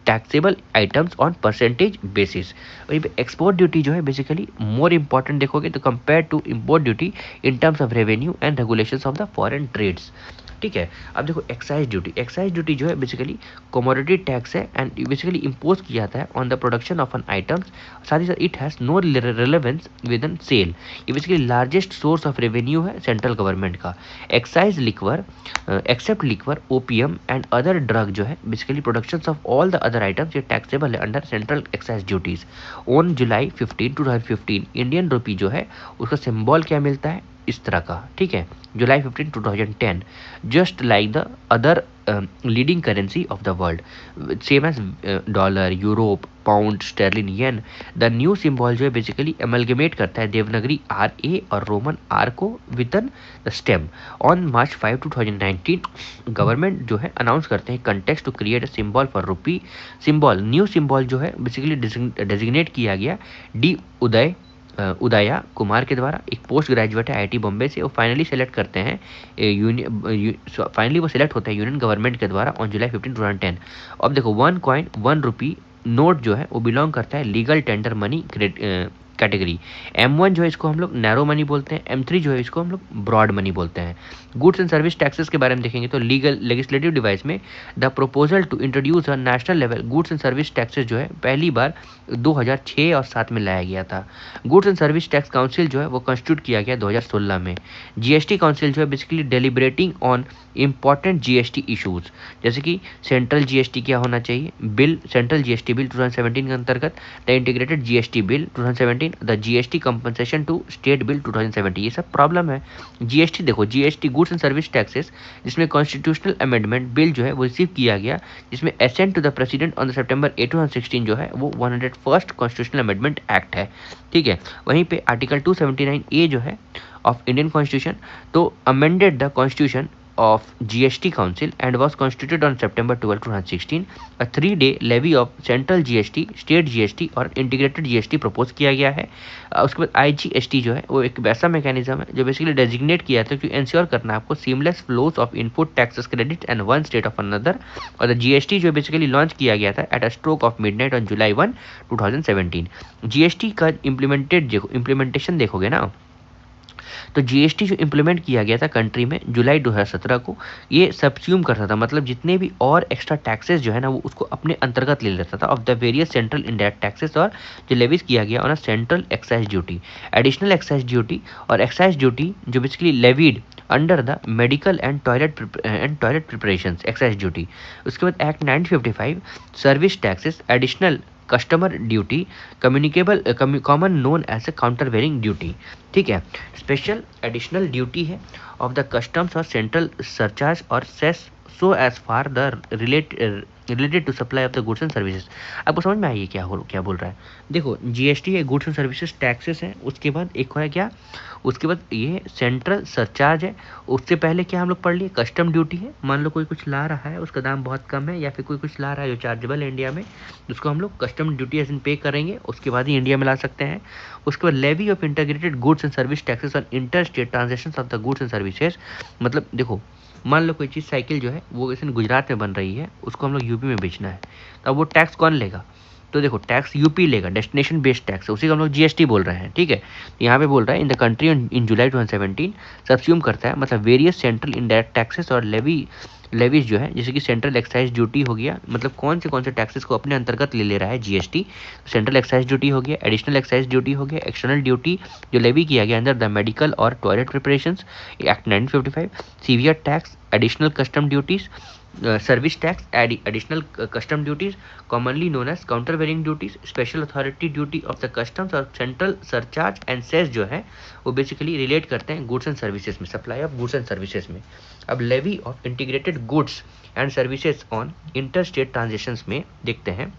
taxable items on percentage basis. वहीं पे एक्सपोर्ट ड्यूटी जो है बेसिकली मोर इंपॉर्टेंट देखोगे तो compare to import duty in terms of revenue and regulations of the foreign trades. ठीक है, अब देखो एक्साइज ड्यूटी, एक्साइज ड्यूटी जो है बेसिकली कमोडिटी टैक्स है एंड बेसिकली इम्पोज किया जाता है on the production of an items. साथ ही साथ it has no relevance with an sale. ये basically largest source of revenue है सेंट्रल गवर्नमेंट का। Excise liquor, except liquor, opium and other drug जो है basically production of all the other items ये taxable है under central excise duties. On July 15, 2015 Indian रुपी जो है उसका सिंबल क्या मिलता है, इस तरह का। ठीक है, July 15, 2010 just like the other leading currency of the world, same as dollar, Europe, pound, sterling, yen. The new symbol जो है बेसिकली एमलगेमेट करता है देवनागरी RA और रोमन R को with the stem. On March 5, 2019 government जो है announce करते हैं context to create a symbol for rupee. Symbol, new symbol जो है बेसिकली डेजिग्नेट किया गया D उदया कुमार के द्वारा, एक पोस्ट ग्रेजुएट है IIT बॉम्बे से। वो फाइनली सेलेक्ट करते हैं फाइनली वो सिलेक्ट होता है यूनियन गवर्नमेंट के द्वारा ऑन जुलाई 15, 2010। अब देखो 1 कॉइन 1 रुपी नोट जो है वो बिलोंग करता है legal tender money category. M1 जो है इसको हम लोग नैरो मनी बोलते हैं, M3 जो है इसको हम लोग ब्रॉड मनी बोलते हैं। गुड्स एंड सर्विस टैक्सेस के बारे में देखेंगे तो लीगल लेजिस्लेटिव डिवाइस में the proposal to introduce a national level goods and service taxes जो है पहली बार 2006 और 7 में लाया गया था। Goods and service tax council जो है वो कंस्टिट्यूट किया गया 2016 में। GST काउंसिल जो है basically deliberating on important GST issues, जैसे कि सेंट्रल GST क्या होना चाहिए, बिल सेंट्रल GST बिल 2017 के अंतर्गत, the integrated GST bill 2017, the GST compensation to state bill 2017। ये सब प्रॉब्लम है। GST देखो, GST goods and service taxes जिसमें कॉन्स्टिट्यूशनल अमेंडमेंट बिल जो है वो रिसीव किया गया, जिसमें assent to the president on the September 8, 2016 जो है वो 101st कॉन्स्टिट्यूशनल अमेंडमेंट एक्ट है। ठीक है, वहीं पे आर्टिकल 279A जो है ऑफ इंडियन कॉन्स्टिट्यूशन तो amended the constitution of GST Council and was constituted on September 12, 2016. A 3-day levy of central GST, state GST और integrated GST प्रपोज किया गया है। उसके बाद IGST जो है वो एक वैसा मैकेनिज्म है जो बेसिकली डेजिग्नेट किया था कि इंश्योर करना आपको seamless flows of input taxes credit and one state of another. और द GST जो बेसिकली लॉन्च किया गया था at a stroke of midnight on July 1, 2017। GST का इम्प्लीमेंटेशन देखोगे ना तो GST जो इम्प्लीमेंट किया गया था कंट्री में जुलाई 2017 को, ये सब्स्यूम करता था, मतलब जितने भी और एक्स्ट्रा टैक्सेस जो है ना वो उसको अपने अंतर्गत ले लेता था of the various central indirect taxes और जो लेवीज किया गया on a central excise duty, additional excise duty और एक्साइज ड्यूटी जो basically levied under the medical and toilet preparations excise duty. उसके बाद act 1955 service taxes additional customer duty communicable common known as a countervailing duty. ठीक है, special additional duty है of the customs और central surcharge और cess so as far the related to supply of the goods and services. आपको समझ में आई क्या बोल रहा है? देखो जीएसटी है, गुड्स एंड सर्विसेज टैक्सेस है, उसके बाद एक है क्या, उसके बाद ये सेंट्रल सरचार्ज है, उससे पहले क्या हम लोग पढ़ लिए, कस्टम ड्यूटी है। मान लो कोई कुछ ला रहा है, उसका दाम बहुत कम है, या फिर कोई कुछ ला रहा है जो चार्जेबल है इंडिया में, उसको हम लोग कस्टम ड्यूटी एज इन पे करेंगे, उसके बाद ही इंडिया में ला सकते हैं। उसके बाद levy of integrated goods and service taxes on inter state transaction of the goods and services. मतलब देखो, मान लो कोई चीज़ साइकिल जो है वो जैसे गुजरात में बन रही है, उसको हम लोग यूपी में बेचना है, तो अब वो टैक्स कौन लेगा? तो देखो टैक्स यूपी लेगा, डेस्टिनेशन बेस्ड टैक्स, उसी को हम लोग जीएसटी बोल रहे हैं, ठीक है। तो यहाँ पे बोल रहा है in the country in July 2017 subsume करता है, मतलब वेरियस सेंट्रल इनडायरेक्ट टैक्सेस और लेवीज जो है, जैसे कि सेंट्रल एक्साइज ड्यूटी हो गया, मतलब कौन से टैक्सेस को अपने अंतर्गत ले रहा है जीएसटी। सेंट्रल एक्साइज ड्यूटी हो गया, एडिशनल एक्साइज ड्यूटी हो गया, एक्सटर्नल ड्यूटी जो लेवी किया गया अंदर द मेडिकल और toilet preparations act 1955, severe tax, additional custom duties, service tax, additional custom duties commonly known as countervailing duties, special authority duty of the customs और central surcharge and cess जो है वो basically relate करते हैं goods and services में, supply of goods and services में। अब levy of integrated goods and services on inter state transactions में देखते हैं,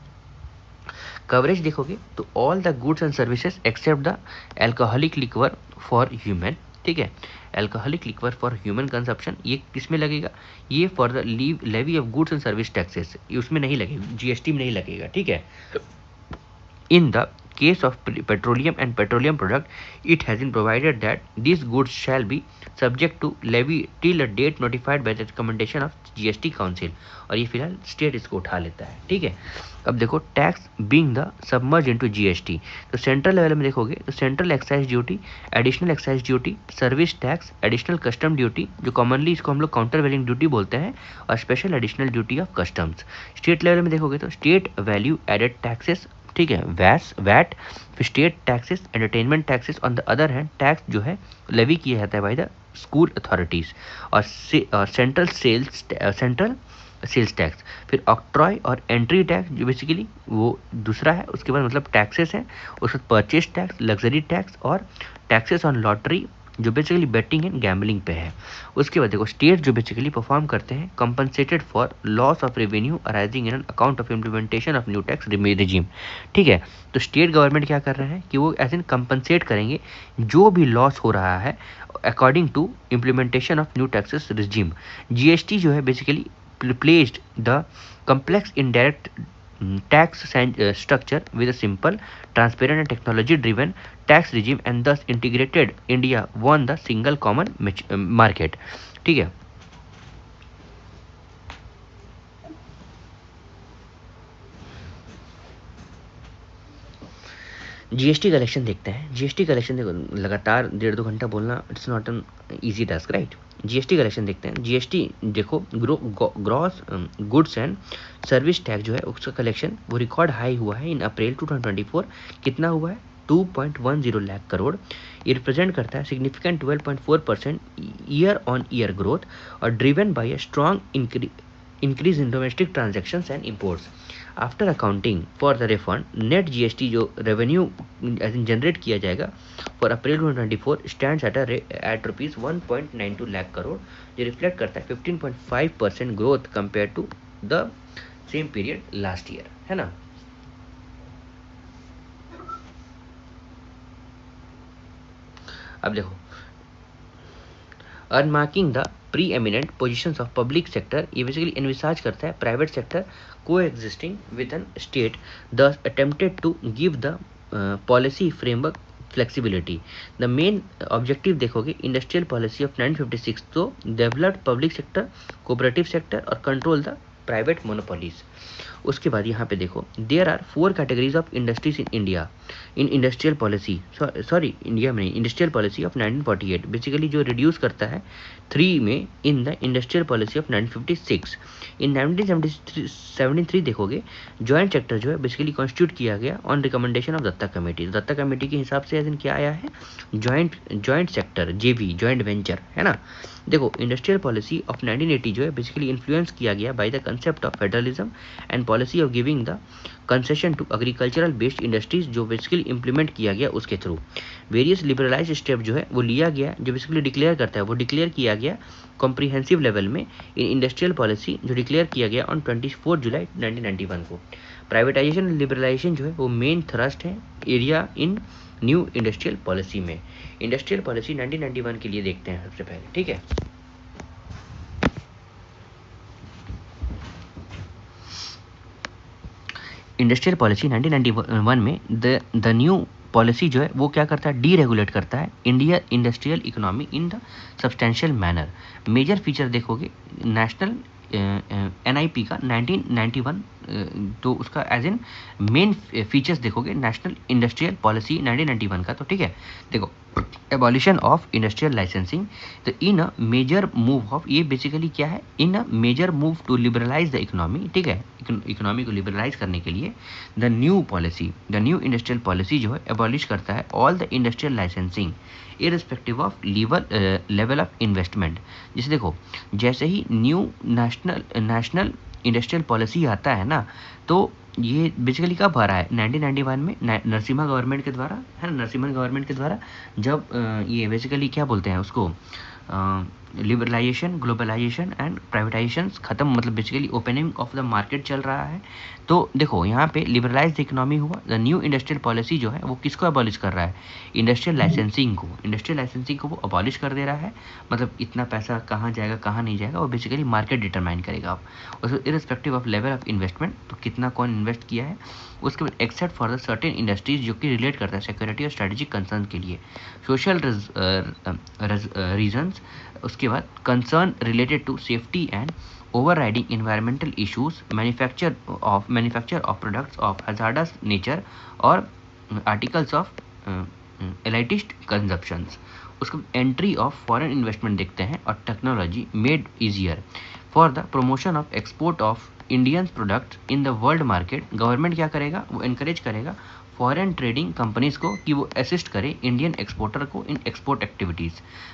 कवरेज देखोगे तो all the goods and services except the alcoholic liquor for human, ठीक है, alcoholic liquor for human consumption, ये किस में लगेगा, ये for the levy of goods and service taxes, ये उसमें नहीं लगेगा, जीएसटी में नहीं लगेगा, ठीक है। In the case of petroleum and petroleum product, it has been provided that these goods shall be subject to levy till a date notified by the recommendation of GST Council। और ये फिलहाल state इसको उठा लेता है, ठीक है। अब देखो tax being the submerge into GST, तो सेंट्रल लेवल में देखोगे तो central excise duty, additional excise duty, service tax, additional custom duty जो कॉमनली इसको हम लोग काउंटर वैल्यूइंग ड्यूटी बोलते हैं, और special additional duty of customs. State level में देखोगे तो स्टेट वैल्यू एडेड टैक्सेस, ठीक है, VAT, state taxes, entertainment taxes. On the other hand tax जो है लेवी किया जाता है बाय द स्कूल अथॉरिटीज, और सेंट्रल सेल्स टैक्स, फिर ऑक्ट्रॉय और एंट्री टैक्स जो बेसिकली वो दूसरा है, उसके बाद मतलब टैक्सेस हैं, उसके बाद परचेज टैक्स, लग्जरी टैक्स और टैक्सेस ऑन लॉटरी जो बेसिकली बेटिंग एंड गैम्बलिंग पे है। उसके बाद देखो स्टेट जो बेसिकली परफॉर्म करते हैं compensated for loss of revenue arising in an account of implementation of new tax regime, ठीक है। तो स्टेट गवर्नमेंट क्या कर रहे हैं कि वो ऐसे कंपनसेट करेंगे जो भी लॉस हो रहा है according to implementation of new taxes regime. GST जो है basically replaced the complex indirect tax structure with a simple, transparent and technology driven tax regime, and thus integrated India won the single common market, ठीक है। GST collection देखते हैं। GST collection देखो, लगातार 1.5-2 घंटा बोलना it's not an easy task, right. GST collection देखते हैं। जीएसटी देखो gross goods and service tax जो है उसका कलेक्शन वो रिकॉर्ड हाई हुआ है इन अप्रैल 2024। कितना हुआ है? 2.10 लाख करोड़। ये रिप्रेजेंट करता है significant 12.4% year on year growth और driven by a strong increase in domestic transactions and imports. After accounting for the refund net GST जो रेवेन्यू जनरेट किया जाएगा for April 2024 stands at rupees 1.92 lakh crore, जो रिफ्लेक्ट करता है 15.5% growth compare to the same period last year, है ना। अब देखो unmarking the pre eminent positions of public sector, ये बेसिकली एनविसाज करता है प्राइवेट सेक्टर को existing with an state, thus attempted to give the policy framework flexibility. The main objective देखोगे industrial policy of 1956 तो developed public sector, cooperative sector और control the private monopolies. उसके बाद यहाँ पे देखो there are 4 categories of industries in India in industrial policy, sorry India में नहीं, इंडस्ट्रियल पॉलिसी ऑफ 1948 बेसिकली जो रिड्यूस करता है 3 में in the industrial policy of 1956। इन 1973 देखोगे जॉइंट सेक्टर जो है बेसिकली कॉन्स्टिट्यूट किया गया on recommendation of Dutta committee. Dutta committee के हिसाब से क्या आया है? Joint sector, JV, joint venture, है ना। देखो इंडस्ट्रियल पॉलिसी ऑफ 1980 जो है बेसिकली इन्फ्लुएंस किया गया by the concept of federalism and policy of giving the concession to agricultural based industries जो बेसिकली इम्प्लीमेंट किया गया उसके थ्रू वेरियस लिबरलाइज स्टेप जो है वो लिया गया, जो बेसिकली डिक्लेयर करता है वो डिक्लेयर किया गया कॉम्प्रिहेंसिव लेवल में इन इंडस्ट्रियल पॉलिसी जो डिक्लेयर किया गया ऑन 24 जुलाई 1991 को। प्राइवेटाइजेशन एंड लिबरलाइजेशन जो है वो मेन थ्रस्ट है area in new industrial policy में। इंडस्ट्रियल पॉलिसी 1991 के लिए देखते हैं सबसे पहले, ठीक है। इंडस्ट्रियल पॉलिसी 1991 में द न्यू पॉलिसी जो है वो क्या करता है, डीरेगुलेट करता है India industrial economy in the substantial manner. Major feature देखोगे नेशनल NIP का 1991, तो उसका एज इन मेन फीचर्स देखोगे नेशनल इंडस्ट्रियल पॉलिसी 1991 का, तो ठीक है। देखो एबॉलिशन ऑफ इंडस्ट्रियल लाइसेंसिंग, तो in a major move of, ये बेसिकली क्या है, in a major move to liberalise the economy, ठीक है, इकोनॉमी को लिबरलाइज करने के लिए the new policy, the new industrial policy जो है एबॉलिश करता है all the industrial licensing irrespective of level of investment. जैसे देखो जैसे ही न्यू नेशनल इंडस्ट्रियल पॉलिसी आता है ना, तो ये बेसिकली कब आ रहा है, 1991 में नरसिम्हा गवर्नमेंट के द्वारा, है ना, नरसिम्हा गवर्नमेंट के द्वारा जब ये बेसिकली क्या बोलते हैं उसको, लिबरलाइजेशन, ग्लोबलाइजेशन एंड प्राइवेटाइजेशन खत्म, मतलब basically opening of the market चल रहा है। तो देखो यहाँ पे लिबरलाइज इकोनॉमी हुआ, द न्यू इंडस्ट्रियल पॉलिसी जो है वो किसको अबॉलिश कर रहा है, इंडस्ट्रियल लाइसेंसिंग को, इंडस्ट्रियल लाइसेंसिंग को वो अबॉलिश कर दे रहा है। मतलब इतना पैसा कहाँ जाएगा कहाँ नहीं जाएगा वो बेसिकली मार्केट डिटरमाइन करेगा आप, उसको irrespective of level of investment, तो कितना कौन इन्वेस्ट किया है। उसके बाद accept for the certain industries जो कि रिलेट करता है सिक्योरिटी और स्ट्रेटेजिक कंसर्न के लिए, सोशल रीजन्स, उसके बाद concern related to safety and overriding environmental issues, manufacture of products of hazardous nature or articles of elitist consumptions। उसको एंट्री ऑफ फॉरेन इन्वेस्टमेंट देखते हैं और technology made easier for the promotion of export of Indian product in the world market. Government क्या करेगा, वो encourage करेगा foreign trading companies को कि वो असिस्ट करे इंडियन एक्सपोर्टर को इन एक्सपोर्ट एक्टिविटीज़।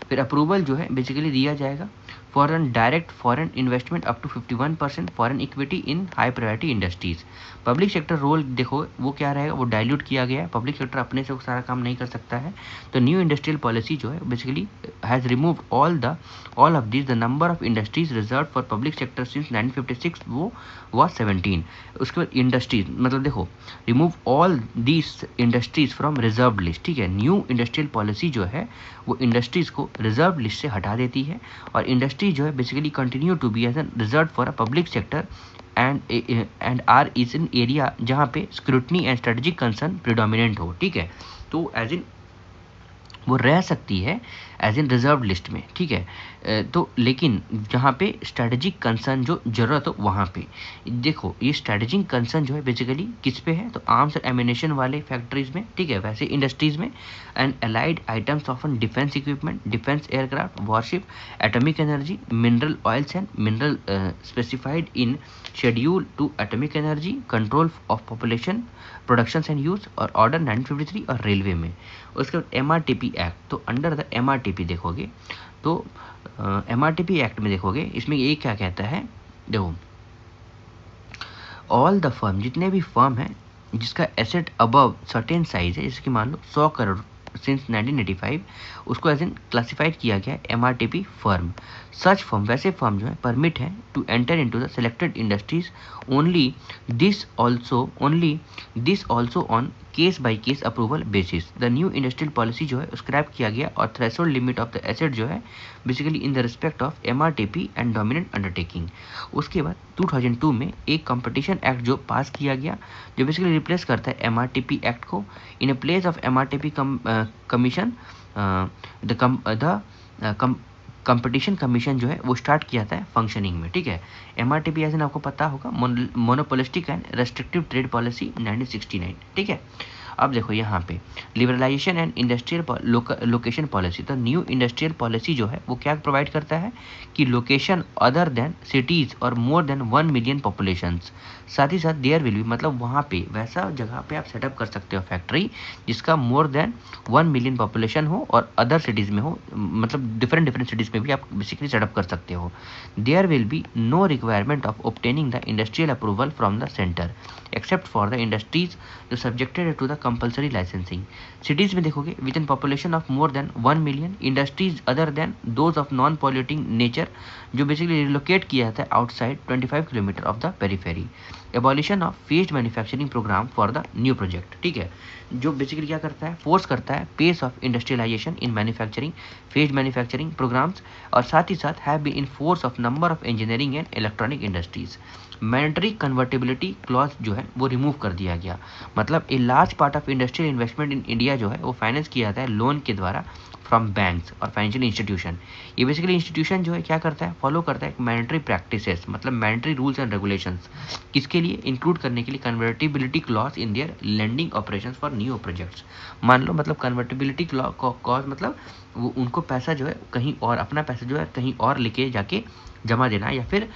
फिर अप्रूवल जो है बेसिकली दिया जाएगा foreign direct foreign investment up to 51% foreign equity in high priority industries. Public sector role देखो वो क्या रहेगा, वो डाइल्यूट किया गया है, पब्लिक सेक्टर अपने से वो सारा काम नहीं कर सकता है। तो न्यू इंडस्ट्रियल पॉलिसी जो है basically has remove all of this, the number of industries reserve for public sector since 1956 वो वॉज 17। उसके बाद इंडस्ट्रीज, मतलब देखो remove all these industries from reserve list, ठीक है। न्यू इंडस्ट्रियल पॉलिसी जो है वो इंडस्ट्रीज को रिजर्व लिस्ट से हटा देती है और इंडस्ट्री जो है basically continue to be as an reserve for a public sector and are is an area जहाँ पे scrutiny and strategic concern predominant हो, ठीक है। तो एज इन वो रह सकती है एज इन रिजर्व लिस्ट में, ठीक है। तो लेकिन जहाँ पे स्ट्रेटेजिक कंसर्न जो ज़रूरत हो वहाँ पे देखो, ये स्ट्रेटेजिक कंसर्न जो है बेसिकली किस पे है, तो आर्म्स और एमिनेशन वाले फैक्ट्रीज में, ठीक है, वैसे इंडस्ट्रीज में and allied items of defence equipment, defence aircraft, warship, atomic energy, mineral oils and mineral specified in schedule to atomic energy, control of population, production and use और order 1953 और railway में। उसके बाद MRTP एक्ट, तो under the MRTP देखोगे तो MRTP act में देखोगे इसमें ये क्या कहता है, देखो ऑल द फर्म, जितने भी फर्म हैं जिसका एसेट अबव सर्टेन साइज है, जैसे कि मान लो 100 करोड़ सिंस 1985, उसको एज इन क्लासिफाइड किया गया है MRTP फर्म। सच फर्म, वैसे फर्म जो है परमिट है to enter into the selected industries only this also on case by case approval basis. The new industrial policy जो है स्क्रैप किया गया और threshold limit of the asset जो है basically in the respect of MRTP and dominant undertaking. उसके बाद 2002 में एक कंपटीशन एक्ट जो पास किया गया जो बेसिकली रिप्लेस करता है MRTP एक्ट को। In place of MRTP commission the competition commission जो है वो स्टार्ट किया था फंक्शनिंग में, ठीक है। MRTP ऐसे आपको पता होगा monopolistic and restrictive trade policy 1969, ठीक है। अब देखो यहाँ पे liberalisation and industrial location policy, तो न्यू इंडस्ट्रियल पॉलिसी जो है वो क्या प्रोवाइड करता है कि लोकेशन अदर देन सिटीज़ और मोर देन 1 मिलियन पॉपुलेशंस, साथ ही साथ देयर विल बी, मतलब वहाँ पे वैसा जगह पे आप सेटअप कर सकते हो फैक्ट्री जिसका मोर देन 1 मिलियन पॉपुलेशन हो और अदर सिटीज़ में हो, मतलब डिफरेंट डिफरेंट सिटीज़ में भी आप बेसिकली सेटअप कर सकते हो। There will be no requirement of obtaining the industrial approval from the centre except for the industries जो subjected to the compulsory licensing. Cities में देखोगे with an population of more than 1 million, industries other than those of non polluting nature जो basically relocate किया जाता है outside 25 kilometre of the periphery. Abolition of phased manufacturing programme for the new project, ठीक है, जो बेसिकली क्या करता है, फोर्स करता है pace of industrialisation in manufacturing phased manufacturing programmes, और साथ ही साथ have been in force of number of engineering and electronic industries. Mandatory convertibility clause जो है वो रिमूव कर दिया गया, मतलब a large part of industrial investment in India जो है वो फाइनेंस किया जाता है लोन के द्वारा फ्रॉम बैंक्स और फाइनेंशियल इंस्टीट्यूशन। ये बेसिकली इंस्टीट्यूशन जो है क्या करता है, फॉलो करता है मैंडेटरी प्रैक्टिसेस, मतलब मैंडेटरी रूल्स एंड रेगुलेशंस, किसके लिए, इंक्लूड करने के लिए convertibility clause in their lending operations for new projects. मान लो मतलब कन्वर्टिबिलिटी क्लॉज मतलब वो उनको पैसा जो है कहीं और, अपना पैसा जो है कहीं और लेके जाके जमा देना है या फिर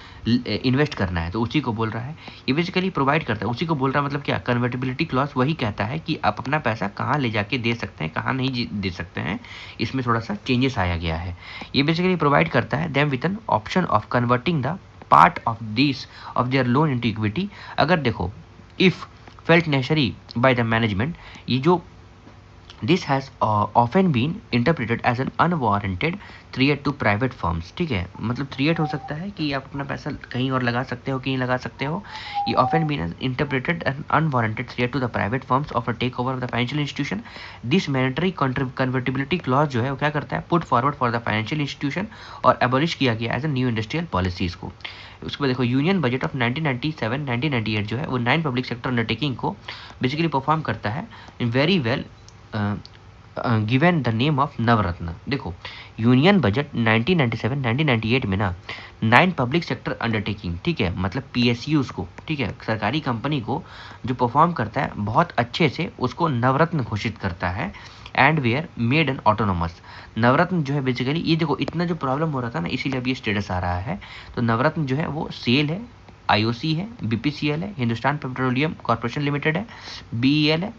इन्वेस्ट करना है, तो उसी को बोल रहा है। ये बेसिकली प्रोवाइड करता है, उसी को बोल रहा है, मतलब क्या, कन्वर्टिबिलिटी क्लॉज वही कहता है कि आप अपना पैसा कहाँ ले जाके दे सकते हैं, कहाँ नहीं दे सकते हैं, इसमें थोड़ा सा चेंजेस आया गया है। ये बेसिकली प्रोवाइड करता है them with an option of converting the part of this of their loan into equity. अगर देखो if felt necessary by the management, ये जो this has often been interpreted as an unwarranted threat to private firms, ठीक है, मतलब threat हो सकता है कि आप अपना पैसा कहीं और लगा सकते हो, कहीं लगा सकते हो। ये often been interpreted an unwarranted threat to the private firms of a take over of the financial institution. This mandatory convertibility clause जो है वो क्या करता है, put forward for the financial institution और एबॉलिश किया गया as a new industrial policies को। उसके बाद देखो यूनियन बजट ऑफ 1997-1998 जो है वो 9 पब्लिक सेक्टर अंडरटेकिंग को बेसिकली परफॉर्म करता है very well given the name of Navratna. देखो यूनियन बजट 1997-1998 में ना 9 पब्लिक सेक्टर अंडरटेकिंग, ठीक है, मतलब PSUs को, ठीक है, सरकारी कंपनी को जो परफॉर्म करता है बहुत अच्छे से, उसको नवरत्न घोषित करता है and where made an autonomous. Navratna जो है बेसिकली, ये देखो इतना जो प्रॉब्लम हो रहा था ना, इसीलिए अब ये स्टेटस आ रहा है। तो नवरत्न जो है वो सेल है, IOC है, BPCL है, हिंदुस्तान पेट्रोलियम कॉर्पोरेशन लिमिटेड है, BEL है,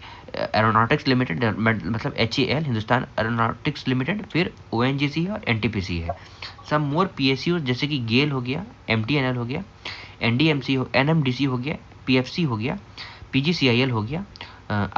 एरोनॉटिक्स लिमिटेड मतलब HAL हिंदुस्तान एरोनॉटिक्स लिमिटेड, फिर ONGC है और NTPC है। सब मोर PSUs जैसे कि गेल हो गया, MTNL हो गया, NDMC हो, NMDC हो गया, PFC हो गया, PGCIL हो गया,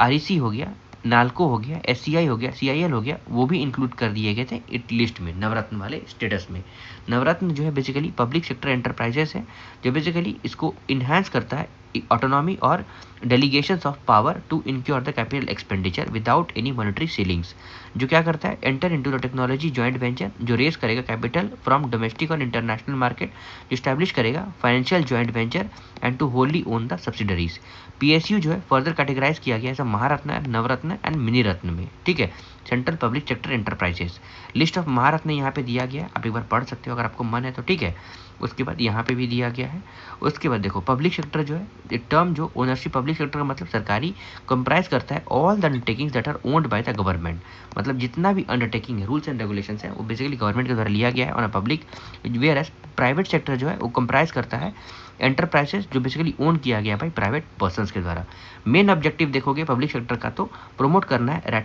REC हो गया, नाल्को हो गया, SCI हो गया, CIL हो गया, वो भी इंक्लूड कर दिए गए थे इट लिस्ट में, नवरत्न वाले स्टेटस में। नवरत्न जो है बेसिकली पब्लिक सेक्टर एंटरप्राइजेस है जो बेसिकली इसको इन्हांस करता है ऑटोनॉमी और delegations of power to incur the capital expenditure without any monetary ceilings. जो क्या करता है, enter into the technology joint venture जो रेस करेगा कैपिटल फ्रॉम डोमेस्टिक और इंटरनेशनल मार्केट, जो स्टैब्लिश करेगा financial joint venture and to होल्डली ओन द सब्सिडरीज। PSU जो है फर्दर कैटेगराइज किया गया है महारत्न, नवरत्न एंड मिनी रत्न में, ठीक है, central public sector enterprises. List of Maharatna यहाँ पे दिया गया है, आप एक बार पढ़ सकते हो अगर आपको मन है तो, ठीक है। उसके बाद यहाँ पे भी दिया गया है। उसके बाद देखो पब्लिक सेक्टर जो है टर्म जो ओनरशिप पब्लिक सेक्टर का मतलब सरकारी कंप्राइज करता है all the undertakings that are owned by the government, मतलब जितना भी अंडरटेकिंग है, रूल्स एंड रेगुलेशंस है, वो बेसिकली गवर्नमेंट के द्वारा लिया गया है on a public, whereas private sector जो है वो कंप्राइज करता है एंटरप्राइजेस जो बेसिकली ओन किया गया भाई प्राइवेट पर्सन्स के द्वारा। मेन ऑब्जेक्टिव देखोगे पब्लिक सेक्टर का तो प्रमोट करना है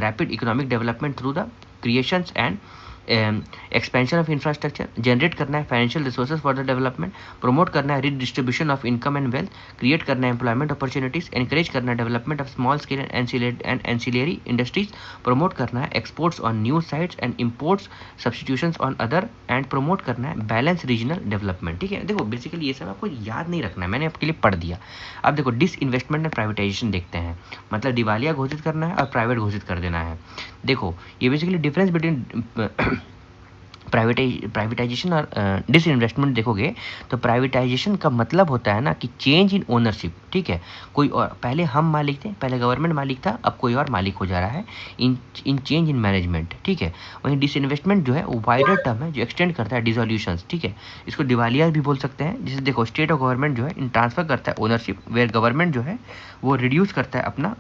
rapid economic development through the creations and expansion of infrastructure, generate करना है financial resources for the development, promote करना है redistribution of income and wealth, create करना है एम्प्लॉयमेंट अपॉर्चुनिटीज, एनकरेज करना है development of small scale and ancillary industries, promote करना है exports on new sites and imports substitutions on other, and promote करना है बैलेंस रीजनल डेवलपमेंट, ठीक है। देखो बेसिकली ये सब आपको याद नहीं रखना है, मैंने आपके लिए पढ़ दिया। अब देखो डिसइन्वेस्टमेंट एंड प्राइवेटाइजेशन देखते हैं, मतलब दिवालिया घोषित करना है और प्राइवेट घोषित कर देना है। देखो ये बेसिकली डिफरेंस बिटवीन प्राइवेटाइजेशन और डिसइन्वेस्टमेंट देखोगे तो प्राइवेटाइजेशन का मतलब होता है ना कि चेंज इन ओनरशिप, ठीक है, कोई और, पहले हम मालिक थे, पहले गवर्नमेंट मालिक था, अब कोई और मालिक हो जा रहा है, इन चेंज इन मैनेजमेंट, ठीक है। वहीं डिसइन्वेस्टमेंट जो है वो वाइडर टर्म है जो एक्सटेंड करता है डिसोल्यूशंस, ठीक है, इसको दिवालिया भी बोल सकते हैं। जैसे देखो स्टेट और गवर्नमेंट जो है इन ट्रांसफर करता है ओनरशिप, वेयर गवर्नमेंट जो है वो रिड्यूस करता है अपना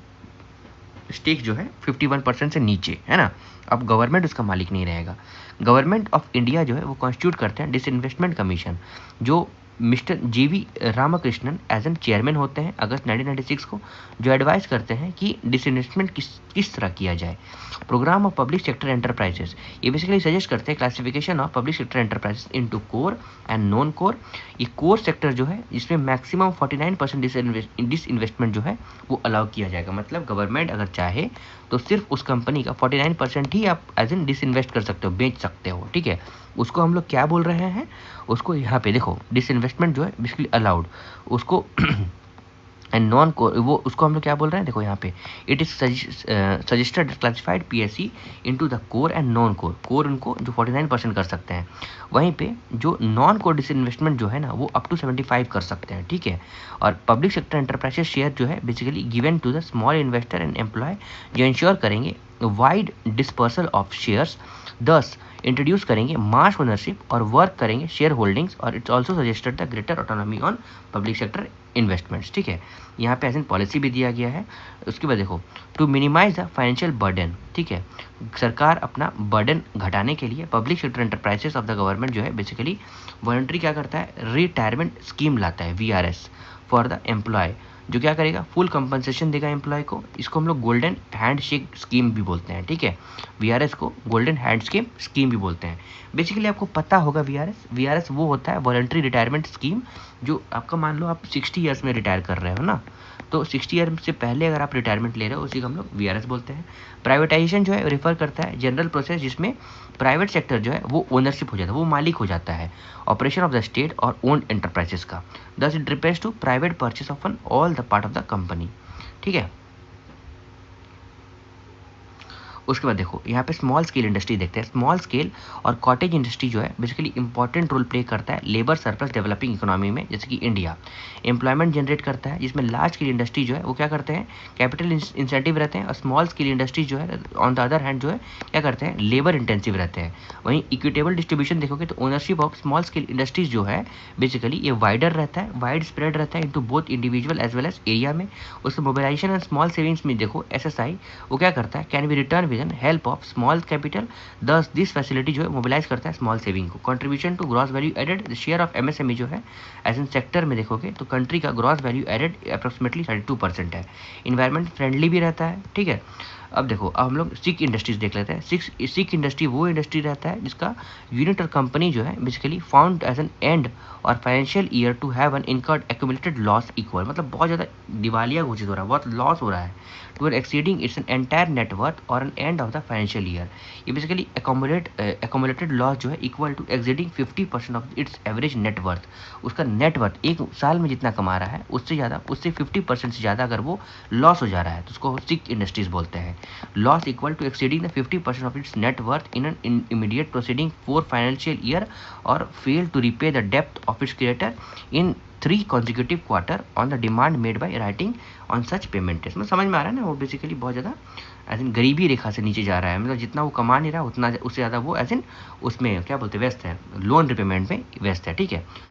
स्टेक जो है 51% से नीचे, है ना। अब गवर्नमेंट उसका मालिक नहीं रहेगा। गवर्नमेंट ऑफ इंडिया जो है वो कॉन्स्टिट्यूट करते हैं डिसइन्वेस्टमेंट कमीशन, जो मिस्टर जीवी रामाकृष्णन एज एन चेयरमैन होते हैं अगस्त 1996 को, जो एडवाइस करते हैं कि डिसइन्वेस्टमेंट किस तरह किया जाए। Programme of public sector enterprises, ये बेसिकली सजेस्ट करते हैं classification of public sector enterprises into core and non core. ये कोर सेक्टर जो है जिसमें मैक्सिमम 49% डिसइन्वेस्टमेंट जो है वो अलाउ किया जाएगा। मतलब गवर्नमेंट अगर चाहे तो सिर्फ उस कंपनी का 49% ही आप एज एन डिसइन्वेस्ट कर सकते हो, बेच सकते हो, ठीक है। उसको हम लोग क्या बोल रहे हैं, उसको यहाँ पे देखो डिसइन्वेस्टमेंट जो है बेसिकली अलाउड, उसको एंड नॉन कोर वो उसको हम लोग क्या बोल रहे हैं, देखो यहाँ पे it is suggested classified PSC into the core and non core. Core उनको जो 49% कर सकते हैं, वहीं पे जो नॉन कोर डिसइन्वेस्टमेंट जो है ना वो अप टू 75 कर सकते हैं, ठीक है। और पब्लिक सेक्टर एंटरप्राइजेस शेयर जो है basically given to the small investor and employ, जो इंश्योर करेंगे wide dispersal of shares, thus introduce करेंगे मास ओनरशिप और वर्क करेंगे शेयर होल्डिंग्स। और it's also suggested the greater autonomy on public sector investments, ठीक है। यहाँ पे एज पॉलिसी भी दिया गया है। उसके बाद देखो to minimise the financial burden, ठीक है। सरकार अपना बर्डन घटाने के लिए public sector enterprises of the government जो है बेसिकली वॉलंटरी क्या करता है, रिटायरमेंट स्कीम लाता है, वीआरएस फॉर द एम्प्लॉय, जो क्या करेगा फुल कंपनसेशन देगा एम्प्लॉय को। इसको हम लोग गोल्डन हैंड शेक स्कीम भी बोलते हैं, ठीक है। वीआरएस को गोल्डन हैंड स्कीम भी बोलते हैं। बेसिकली आपको पता होगा वीआरएस वो होता है वॉलंटरी रिटायरमेंट स्कीम, जो आपका मान लो आप 60 ईयर्स में रिटायर कर रहे हो ना, तो 60 ईयर से पहले अगर आप रिटायरमेंट ले रहे हो उसी को हम लोग वीआरएस बोलते हैं। प्राइवेटाइजेशन जो है रेफर करता है जनरल प्रोसेस जिसमें प्राइवेट सेक्टर जो है वो ओनरशिप हो जाता है, वो मालिक हो जाता है ऑपरेशन ऑफ द स्टेट और ओन्ड एंटरप्राइजेस का। Thus it refers to private purchase of an all the part of the company, ठीक है। उसके बाद देखो यहाँ पे स्मॉल स्केल इंडस्ट्री देखते हैं। स्मॉल स्केल और कॉटेज इंडस्ट्री जो है बेसिकली इंपॉर्टेंट रोल प्ले करता है लेबर सरप्लस डेवलपिंग इकोनॉमी में, जैसे कि इंडिया। एम्प्लॉयमेंट जनरेट करता है जिसमें लार्ज स्केल इंडस्ट्री जो है वो क्या करते हैं, कैपिटल इंसेंटिव रहते हैं, और स्मॉल स्केल इंडस्ट्री जो है ऑन द अदर हैंड जो है क्या करते हैं, लेबर इंटेंसिव रहते हैं। वहीं इक्विटेबल डिस्ट्रीब्यूशन देखोगे तो ownership of small scale industries जो है बेसिकली ये वाइडर रहता है, वाइड स्प्रेड रहता है into both individual as well as area में। उसके मोबिलाइजेशन एंड स्मॉल सेविंग्स में देखो एसएसआई वो क्या करता है, can be return with an help of small capital, thus this facility जो है मोबिलाइज करता है स्मॉल सेविंग को। Contribution to gross value added, share of MSME जो है एज एन सेक्टर में देखोगे तो कंट्री का ग्रॉस वैल्यू एडेड अप्रोक्सीमेटली 32% है। इन्वायरमेंट फ्रेंडली भी रहता है, ठीक है। अब देखो अब हम लोग सिक इंडस्ट्रीज देख लेते हैं। सिक इंडस्ट्री वो इंडस्ट्री रहता है जिसका यूनिट और कंपनी जो है basically found as an end और financial year to have an incurred accumulated loss equal, मतलब बहुत ज़्यादा दिवालिया घोषित हो रहा है, बहुत लॉस हो रहा है, to an exceeding its an entire net worth और an end of the financial year. ये बेसिकली एक्यूमुलेटेड लॉस जो है equal to exceeding 50% of its average net worth. उसका नेटवर्थ एक साल में जितना कमा रहा है उससे ज़्यादा, उससे 50% से ज़्यादा अगर वो लॉस हो जा रहा है तो उसको सिक इंडस्ट्रीज बोलते हैं। Loss equal to exceeding the 50% of its net worth in an immediate proceeding 4 financial year और fail to repay the depth of its creator in 3 consecutive quarter on the demand made by writing on such payment test। मतलब समझ में आ रहा है ना, वो basically बहुत ज़्यादा एज इन गरीबी रेखा से नीचे जा रहा है, मतलब जितना वो कमा नहीं रहा उतना उससे ज़्यादा वो एज इन उसमें क्या बोलते हैं व्यस्त है, लोन रिपेमेंट में व्यस्त है, ठीक है।